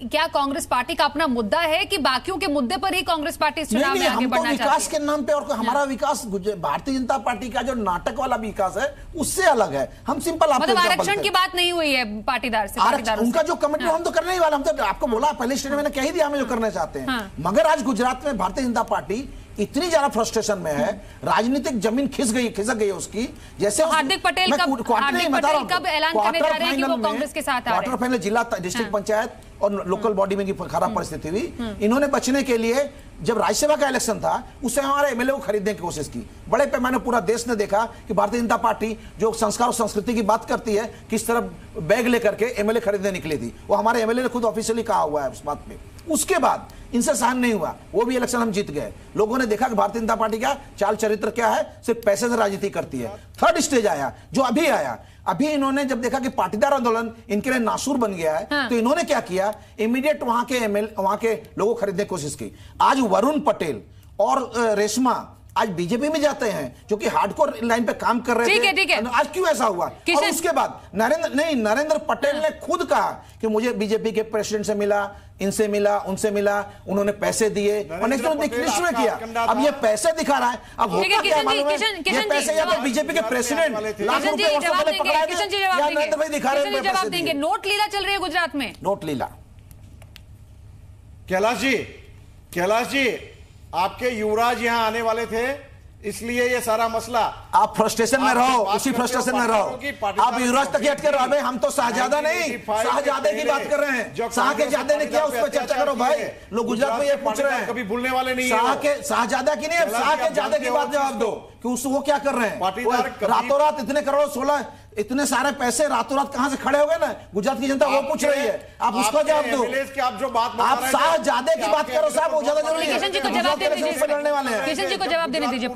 Speaker 1: क्या कांग्रेस पार्टी का अपना मुद्दा है कि बाकियों के मुद्दे पर ही कांग्रेस पार्टी चुनाव में आगे बढ़ना चाहती है?
Speaker 8: विकास के नाम पे, और हमारा विकास भारतीय जनता पार्टी का जो नाटक वाला विकास है उससे अलग है। हम सिंपल
Speaker 1: मतलब आरक्षण की बात नहीं हुई है पाटीदार से।
Speaker 8: उनका जो कमिटमेंट हम तो करने ही वाला, हम तो आपको बोला पहले स्टेट में कह ही दिया हमें जो करना चाहते हैं। मगर आज गुजरात में भारतीय जनता पार्टी इतनी ज्यादा फ्रस्ट्रेशन में है, राजनीतिक जमीन खिसक गई उसकी। जैसे
Speaker 1: हार्दिक पटेल कब ऐलान करने जा रहे हैं कि वो कांग्रेस के साथ आ रहे हैं?
Speaker 8: क्वार्टर फाइनल जिला डिस्ट्रिक्ट पंचायत और लोकल बॉडी में खराब परिस्थिति हुई। इन्होंने बचने के लिए जब राज्यसभा का इलेक्शन था उस समय हमारे एमएलए को खरीदने की कोशिश की। बड़े पैमाने पूरा देश ने देखा कि भारतीय जनता पार्टी जो संस्कार और संस्कृति की बात करती है किस तरह बैग लेकर के एमएलए खरीदने निकली थी। वो हमारे एमएलए ने खुद ऑफिशियली कहा हुआ है उस बात पे। उसके बाद इनसे सहन नहीं हुआ, वो भी इलेक्शन हम जीत गए। लोगों ने देखा कि भारतीय जनता पार्टी का चाल चरित्र क्या है, सिर्फ पैसे से राजनीति करती है। थर्ड स्टेज आया जो अभी आया। अभी इन्होंने जब देखा कि पाटीदार आंदोलन इनके लिए नासूर बन गया है तो इन्होंने क्या किया, इमीडिएट वहां के लोगों को खरीदने की कोशिश की। आज वरुण पटेल और रेशमा आज बीजेपी में जाते हैं जो कि हार्डकोर लाइन पे काम कर रहे थे।
Speaker 1: ठीक है।
Speaker 8: आज क्यों ऐसा हुआ? और उसके बाद नरेंद्र पटेल ने खुद कहा कि मुझे बीजेपी के प्रेसिडेंट से मिला, इनसे मिला, उनसे मिला, उन्होंने पैसे दिए और नेक्स्ट किया। अब ये पैसे दिखा रहा है। अब होता क्या है मालूम है? ये पैसे या तो बीजेपी के प्रेसिडेंट लाख रुपए वर्षों पहले पकड़ाए थे या नरेंद्र भाई दिखा रहे हैं पैसे दिए।
Speaker 1: नोट लीला चल रही है गुजरात में।
Speaker 8: नोट लीला।
Speaker 9: कैलाश जी आपके युवराज यहाँ आने वाले थे, इसलिए ये सारा मसला।
Speaker 8: आप फ्रस्ट्रेशन में रहो, उसी फ्रस्ट्रेशन में रहो। आप युवराज तक अटके रहो। हम तो शाहजादा नहीं, शाहजादे की बात कर रहे हैं। शाह के जादे ने क्या उस पर चर्चा करो भाई। लोग गुजरात में ये पूछ रहे हैं,
Speaker 9: कभी भूलने वाले नहीं।
Speaker 8: शाहजादा की नहीं, शाह के जादे की बात जवाब दो कि वो क्या कर रहे हैं। रातों रात इतने करोड़ 16 इतने सारे पैसे रातों रात कहां से खड़े हो गए ना, गुजरात की जनता वो पूछ रही है। आप उसका जवाब दो।
Speaker 9: आप जो बात
Speaker 8: आप शाहजादे की बात करो साहब, वो ज्यादा जरूरी है।
Speaker 1: किशन जी को जवाब देने दीजिए। किशन जी को जवाब देने दीजिए।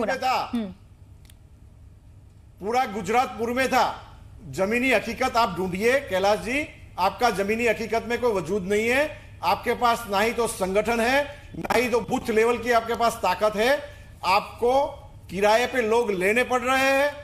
Speaker 9: पूरा गुजरात पूर्व में था। जमीनी हकीकत आप ढूंढिए कैलाश जी, आपका जमीनी हकीकत में कोई वजूद नहीं है। आपके पास ना ही तो संगठन है, ना ही तो बूथ लेवल की आपके पास ताकत है। आपको किराए पे लोग लेने पड़ रहे हैं।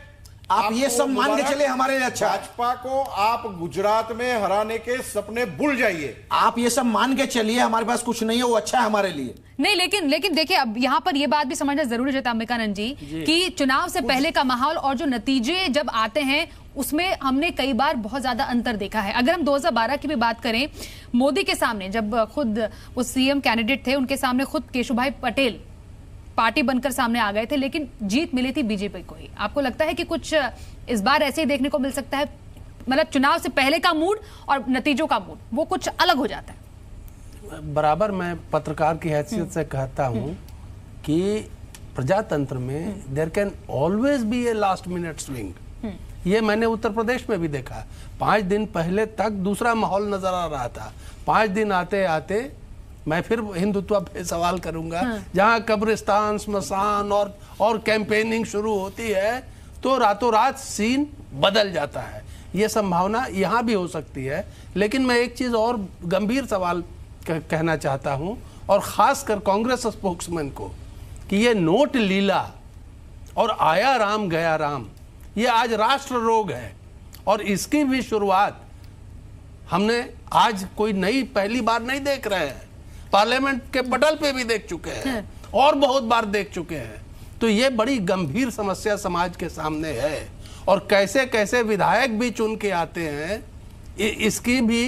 Speaker 8: आप ये सब मान के चले हमारे लिए अच्छा।
Speaker 9: भाजपा को आप गुजरात में हराने के सपने भूल जाइए।
Speaker 8: आप ये सब मान के चलिए, हमारे पास कुछ नहीं है, वो अच्छा है हमारे लिए।
Speaker 1: नहीं, लेकिन देखिए अब यहाँ पर ये बात भी समझना जरूरी है अंबिकानंद जी कि चुनाव से पहले का माहौल और जो नतीजे जब आते हैं उसमें हमने कई बार बहुत ज्यादा अंतर देखा है। अगर हम 2012 की भी बात करें, मोदी के सामने जब खुद वो सीएम कैंडिडेट थे, उनके सामने खुद केशुभाई पटेल पार्टी बनकर सामने आ गए थे, लेकिन जीत मिली थी बीजेपी को ही। आपको लगता है कि कुछ इस बार ऐसे ही देखने को मिल सकता है? मतलब चुनाव से पहले का मूड और नतीजों का मूड वो कुछ अलग हो जाता है।
Speaker 6: बराबर मैं पत्रकार की हैसियत से कहता हूं कि प्रजातंत्र में there can always be a last minute swing. ये मैंने उत्तर प्रदेश में भी देखा। 5 दिन पहले तक दूसरा माहौल नजर आ रहा था। 5 दिन आते आते मैं फिर हिंदुत्व पे सवाल करूंगा। जहां कब्रिस्तान, स्मशान और कैंपेनिंग शुरू होती है तो रातों रात सीन बदल जाता है। ये संभावना यहां भी हो सकती है। लेकिन मैं एक चीज और गंभीर सवाल कहना चाहता हूं, और खासकर कांग्रेस स्पोक्समैन को, कि ये नोट लीला और आया राम गया राम ये आज राष्ट्र रोग है। और इसकी भी शुरुआत हमने आज कोई नई पहली बार नहीं देख रहे हैं, पार्लियामेंट के पटल पे भी देख चुके हैं और बहुत बार देख चुके हैं। तो ये बड़ी गंभीर समस्या समाज के सामने है, और कैसे कैसे विधायक भी चुन के आते हैं इसकी भी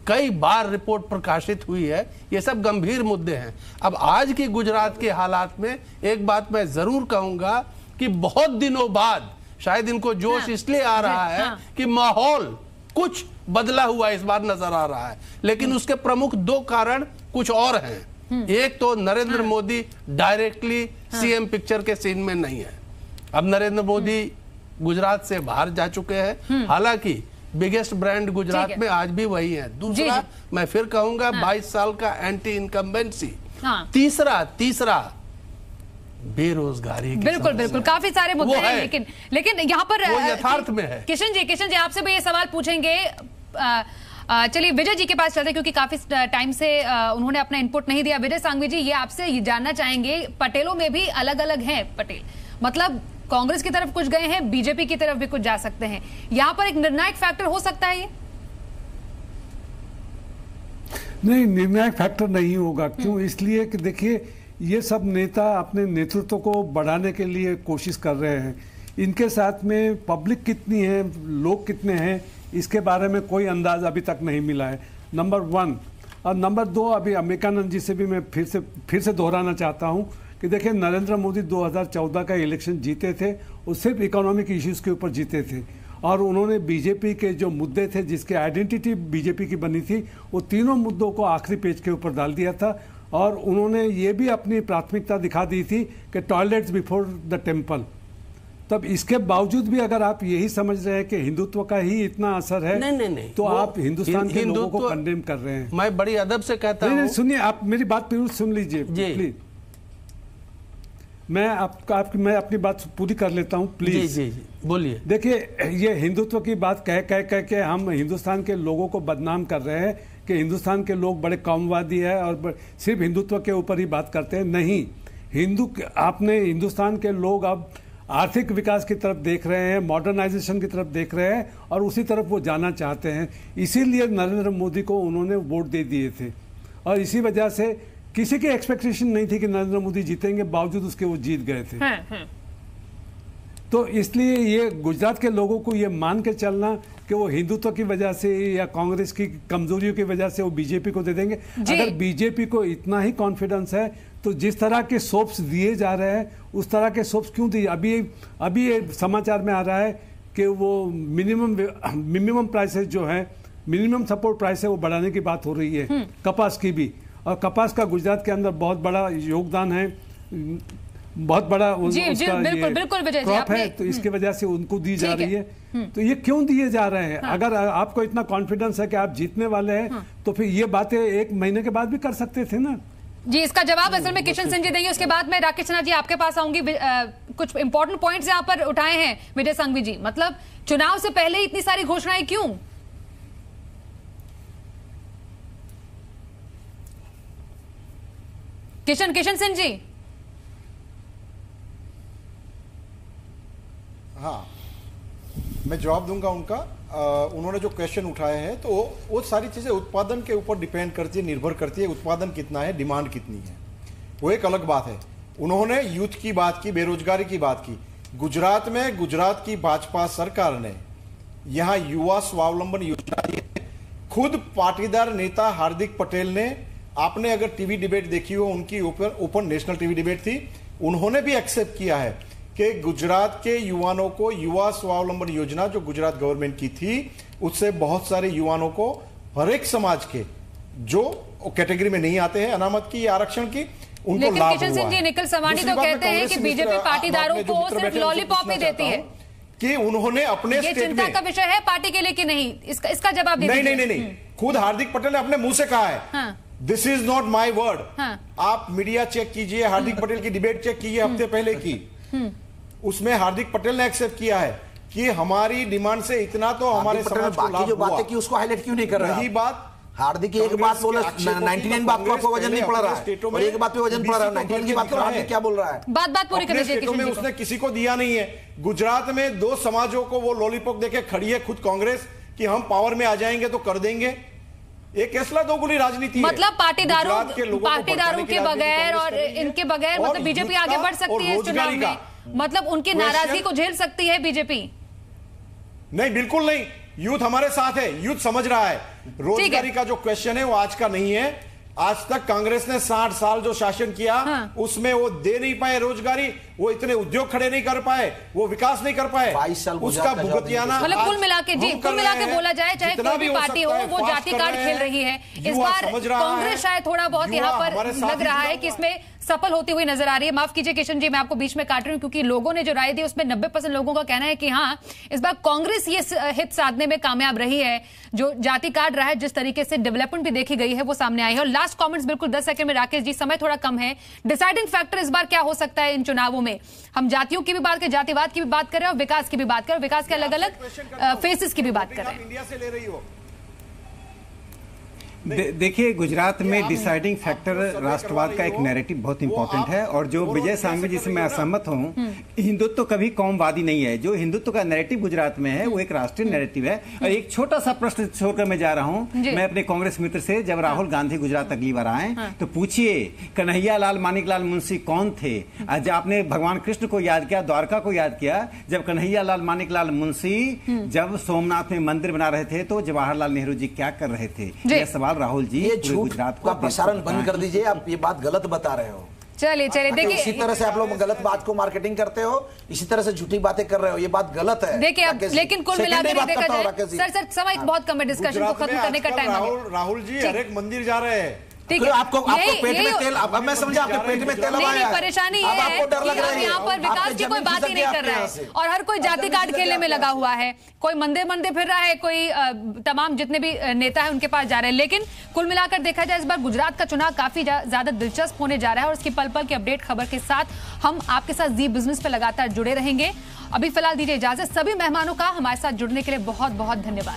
Speaker 6: कई बार रिपोर्ट प्रकाशित हुई है। ये सब गंभीर मुद्दे हैं। अब आज की गुजरात के हालात में एक बात मैं जरूर कहूंगा कि बहुत दिनों बाद शायद इनको जोश इसलिए आ रहा है कि माहौल कुछ बदला हुआ इस बार नजर आ रहा है, लेकिन उसके प्रमुख दो कारण कुछ और हैं। एक तो Narendra Modi directly CM picture के सीन में नहीं है। अब नरेंद्र मोदी गुजरात से बाहर जा चुके हैं, हालांकि बिगेस्ट ब्रांड गुजरात में आज भी वही है। दूसरा मैं फिर कहूंगा 22 साल का एंटी इनकम्बेंसी। तीसरा बेरोजगारी।
Speaker 1: बिल्कुल काफी सारे मुद्दे हैं, लेकिन यहाँ पर
Speaker 6: वो यथार्थ में है।
Speaker 1: किशन जी आपसे भी ये सवाल पूछेंगे। चलिए विजय जी के पास चलते हैं, क्योंकि काफी टाइम से उन्होंने अपना इनपुट नहीं दिया। विजय सांघवी जी, ये आपसे ये जानना चाहेंगे, पटेलों में भी अलग अलग हैं पटेल, मतलब कांग्रेस की तरफ कुछ गए हैं, बीजेपी की तरफ भी कुछ जा सकते हैं। यहाँ पर एक निर्णायक फैक्टर हो सकता है ये?
Speaker 10: नहीं, निर्णायक फैक्टर नहीं होगा। क्यों? इसलिए कि देखिए ये सब नेता अपने नेतृत्व को बढ़ाने के लिए कोशिश कर रहे हैं। इनके साथ में पब्लिक कितनी है, लोग कितने हैं, इसके बारे में कोई अंदाज अभी तक नहीं मिला है, नंबर 1। और नंबर 2, अभी अंबिकानंद जी से भी मैं फिर से दोहराना चाहता हूं कि देखिए नरेंद्र मोदी 2014 का इलेक्शन जीते थे, वो सिर्फ इकोनॉमिक इश्यूज के ऊपर जीते थे, और उन्होंने बीजेपी के जो मुद्दे थे जिसके आइडेंटिटी बीजेपी की बनी थी, वो तीनों मुद्दों को आखिरी पेज के ऊपर डाल दिया था। और उन्होंने ये भी अपनी प्राथमिकता दिखा दी थी कि टॉयलेट्स बिफोर द टेम्पल। तब इसके बावजूद भी अगर आप यही समझ रहे हैं कि हिंदुत्व का ही इतना असर है, नहीं, तो आप हिंदुस्तान के लोगों को कंडेम कर रहे हैं।
Speaker 6: मैं बड़ी अदब से कहता हूं।
Speaker 10: नहीं, सुनिए, आप मेरी बात पूरी सुन लीजिए प्लीज। मैं अपनी बात पूरी कर लेता हूं प्लीज।
Speaker 6: जी बोलिए।
Speaker 10: देखिए ये हिंदुत्व की बात कह के हम हिंदुस्तान के लोगों को बदनाम कर रहे हैं कि हिंदुस्तान के लोग बड़े कौमवादी है और सिर्फ हिंदुत्व के ऊपर ही बात करते हैं। नहीं, आपने हिंदुस्तान के लोग अब आर्थिक विकास की तरफ देख रहे हैं, मॉडर्नाइजेशन की तरफ देख रहे हैं, और उसी तरफ वो जाना चाहते हैं। इसीलिए नरेंद्र मोदी को उन्होंने वोट दे दिए थे, और इसी वजह से किसी की एक्सपेक्टेशन नहीं थी कि नरेंद्र मोदी जीतेंगे, बावजूद उसके वो जीत गए थे। तो इसलिए ये गुजरात के लोगों को ये मान के चलना कि वो हिंदुत्व की वजह से या कांग्रेस की कमजोरियों की वजह से वो बीजेपी को दे देंगे। अगर बीजेपी को इतना ही कॉन्फिडेंस है तो जिस तरह के सोप्स दिए जा रहे हैं उस तरह के सोप्स क्यों दिए? अभी ये समाचार में आ रहा है कि वो मिनिमम प्राइसेस जो है, मिनिमम सपोर्ट प्राइस है, वो बढ़ाने की बात हो रही है, कपास की भी। और कपास का गुजरात के अंदर बहुत बड़ा योगदान है, बहुत बड़ा
Speaker 1: बिल्कुल
Speaker 10: क्रॉप है, तो इसकी वजह से उनको दी जा रही है। तो ये क्यों दिए जा रहे हैं? अगर आपको इतना कॉन्फिडेंस है कि आप जीतने वाले हैं तो फिर ये बातें 1 महीने के बाद भी कर सकते थे ना।
Speaker 1: जी, इसका जवाब असल में किशन सिंह जी देंगे, उसके बाद मैं राकेश सिन्हा जी आपके पास आऊंगी। कुछ इंपॉर्टेंट पॉइंट्स यहाँ पर उठाए हैं विजय सांघवी जी, मतलब चुनाव से पहले इतनी सारी घोषणाएं क्यों? किशन सिंह जी।
Speaker 9: हाँ, मैं जवाब दूंगा उनका। उन्होंने जो क्वेश्चन उठाए हैं तो वो सारी चीजें उत्पादन के ऊपर डिपेंड करती है, निर्भर करती है। उत्पादन कितना है, डिमांड कितनी है, वो एक अलग बात है। उन्होंने यूथ की बात की, बेरोजगारी की बात की। गुजरात में गुजरात की भाजपा सरकार ने यहाँ युवा स्वावलंबन योजना दी है। खुद पाटीदार नेता हार्दिक पटेल ने, आपने अगर टीवी डिबेट देखी हो, उनकी ओपन नेशनल टीवी डिबेट थी, उन्होंने भी एक्सेप्ट किया है कि गुजरात के युवाओं को युवा स्वावलंबन योजना जो गुजरात गवर्नमेंट की थी, उससे बहुत सारे युवाओं को, हर एक समाज के जो कैटेगरी में नहीं आते हैं अनामत की या आरक्षण की, उनको लाभ हुआ है।
Speaker 1: किशन सिंह जी, निखिल सवानी तो कहते हैं कि बीजेपी पाटीदारों को सिर्फ लॉलीपॉप ही देती है,
Speaker 9: कि उन्होंने अपने
Speaker 1: ये चिंता का विषय है पार्टी के लिए कि नहीं? इसका जवाब दीजिए।
Speaker 9: नहीं, खुद हार्दिक पटेल ने अपने मुंह से कहा है, this is not my word. आप मीडिया चेक कीजिए, हार्दिक पटेल की डिबेट चेक कीजिए हफ्ते पहले की, उसमें हार्दिक पटेल ने एक्सेप्ट किया है कि हमारी डिमांड से इतना तो हमारे समाज को लाभ
Speaker 8: जो बातें की उसको हाईलाइट क्यों नहीं कर रहा?
Speaker 9: यही बात
Speaker 8: हार्दिक एक बात बोला, 99 बात को आपको वजन नहीं पड़ रहा है, और एक बात पे वजन पड़ रहा है। 99 की बात को हार्दिक क्या बोल रहा है?
Speaker 1: बात पूरी कर दीजिए।
Speaker 9: में उसने किसी को दिया नहीं है। गुजरात में 2 समाजों को वो लॉलीपॉप देके खड़ी है खुद कांग्रेस, कि हम पावर में आ जाएंगे तो कर देंगे। एक कैसला दोगुली राजनीति
Speaker 1: मतलब पाटीदारों
Speaker 9: गुजरात
Speaker 1: के बगैर और इनके बगैर मतलब बीजेपी आगे बढ़ सकती है इस चुनाव में, मतलब उनकी नाराजगी को झेल सकती है बीजेपी?
Speaker 9: नहीं, बिल्कुल नहीं। यूथ हमारे साथ है, यूथ समझ रहा है। रोजगारी का जो क्वेश्चन है वो आज का नहीं है। आज तक कांग्रेस ने 60 साल जो शासन किया, उसमें वो दे नहीं पाए रोजगारी, वो इतने उद्योग खड़े नहीं कर पाए, वो विकास नहीं कर पाए,
Speaker 8: 22 साल
Speaker 9: उसका भुगतियाना।
Speaker 1: मतलब कुल मिला के बोला जाए, चाहे कोई भी पार्टी हो, वो जाति कार्ड खेल रही है। इस बार कांग्रेस शायद थोड़ा बहुत यहाँ पर लग रहा है कि इसमें सफल होती हुई नजर आ रही है। माफ कीजिए किशन जी, मैं आपको बीच में काट रही हूँ, क्योंकि लोगों ने जो राय दी उसमें 90% लोगों का कहना है कि हाँ, इस बार कांग्रेस ये हित साधने में कामयाब रही है। जो जाति कार्ड रहा है, जिस तरीके से डेवलपमेंट भी देखी गई है, वो सामने आई है। और लास्ट कमेंट्स बिल्कुल 10 सेकंड में राकेश जी, समय थोड़ा कम है। डिसाइडिंग फैक्टर इस बार क्या हो सकता है इन चुनावों में? हम जातियों की भी बात करें, जातिवाद की भी बात करें और विकास की भी बात करें, विकास के अलग अलग फेसेस की भी बात कर रहे हैं।
Speaker 9: इंडिया से ले रही हो।
Speaker 7: देखिए, गुजरात में डिसाइडिंग फैक्टर राष्ट्रवाद का एक नैरेटिव बहुत इंपॉर्टेंट है, और जो विजय सांघवी जी से मैं असहमत हूं, हिंदुत्व कभी कौमवादी नहीं है। जो हिंदुत्व का नैरेटिव गुजरात में है वो एक राष्ट्रीय नैरेटिव है। और एक छोटा सा प्रश्न छोड़कर मैं जा रहा हूं, मैं अपने कांग्रेस मित्र से, जब राहुल गांधी गुजरात अगली बार आए तो पूछिए कन्हैया लाल मानिकलाल मुंशी कौन थे। आज आपने भगवान कृष्ण को याद किया, द्वारका को याद किया। जब कन्हैया लाल मानिकलाल मुंशी जब सोमनाथ में मंदिर बना रहे थे तो जवाहरलाल नेहरू जी क्या कर रहे थे? यह सवाल राहुल जी,
Speaker 8: ये झूठ का प्रसारण बंद कर दीजिए। आप ये बात गलत बता रहे हो।
Speaker 1: चलिए देखिए,
Speaker 8: इसी तरह से आप लोग गलत बात को मार्केटिंग करते हो, इसी तरह से झूठी बातें कर रहे हो, ये बात गलत है।
Speaker 1: देखिए अब लेकिन कुल मिलाकर देखा जाए, सर समय बहुत कम है, डिस्कशन को खत्म करने का टाइम है।
Speaker 9: राहुल जी हर एक मंदिर जा रहे हैं।
Speaker 1: ठीक है,
Speaker 8: आपको पेट में तेल, अब मैं समझा आपके पेट में तेल
Speaker 1: नहीं, परेशानी ये है कि हम यहाँ पर विकास की कोई बात ही नहीं कर रहा है और हर कोई जाति कार्ड खेलने में लगा हुआ है। कोई मंदिर फिर रहा है, कोई तमाम जितने भी नेता है उनके पास जा रहे हैं। लेकिन कुल मिलाकर देखा जाए, इस बार गुजरात का चुनाव काफी ज्यादा दिलचस्प होने जा रहा है और उसकी पल पल की अपडेट खबर के साथ हम आपके साथ जी बिजनेस पे लगातार जुड़े रहेंगे। अभी फिलहाल दीजिए इजाजत। सभी मेहमानों का हमारे साथ जुड़ने के लिए बहुत बहुत धन्यवाद।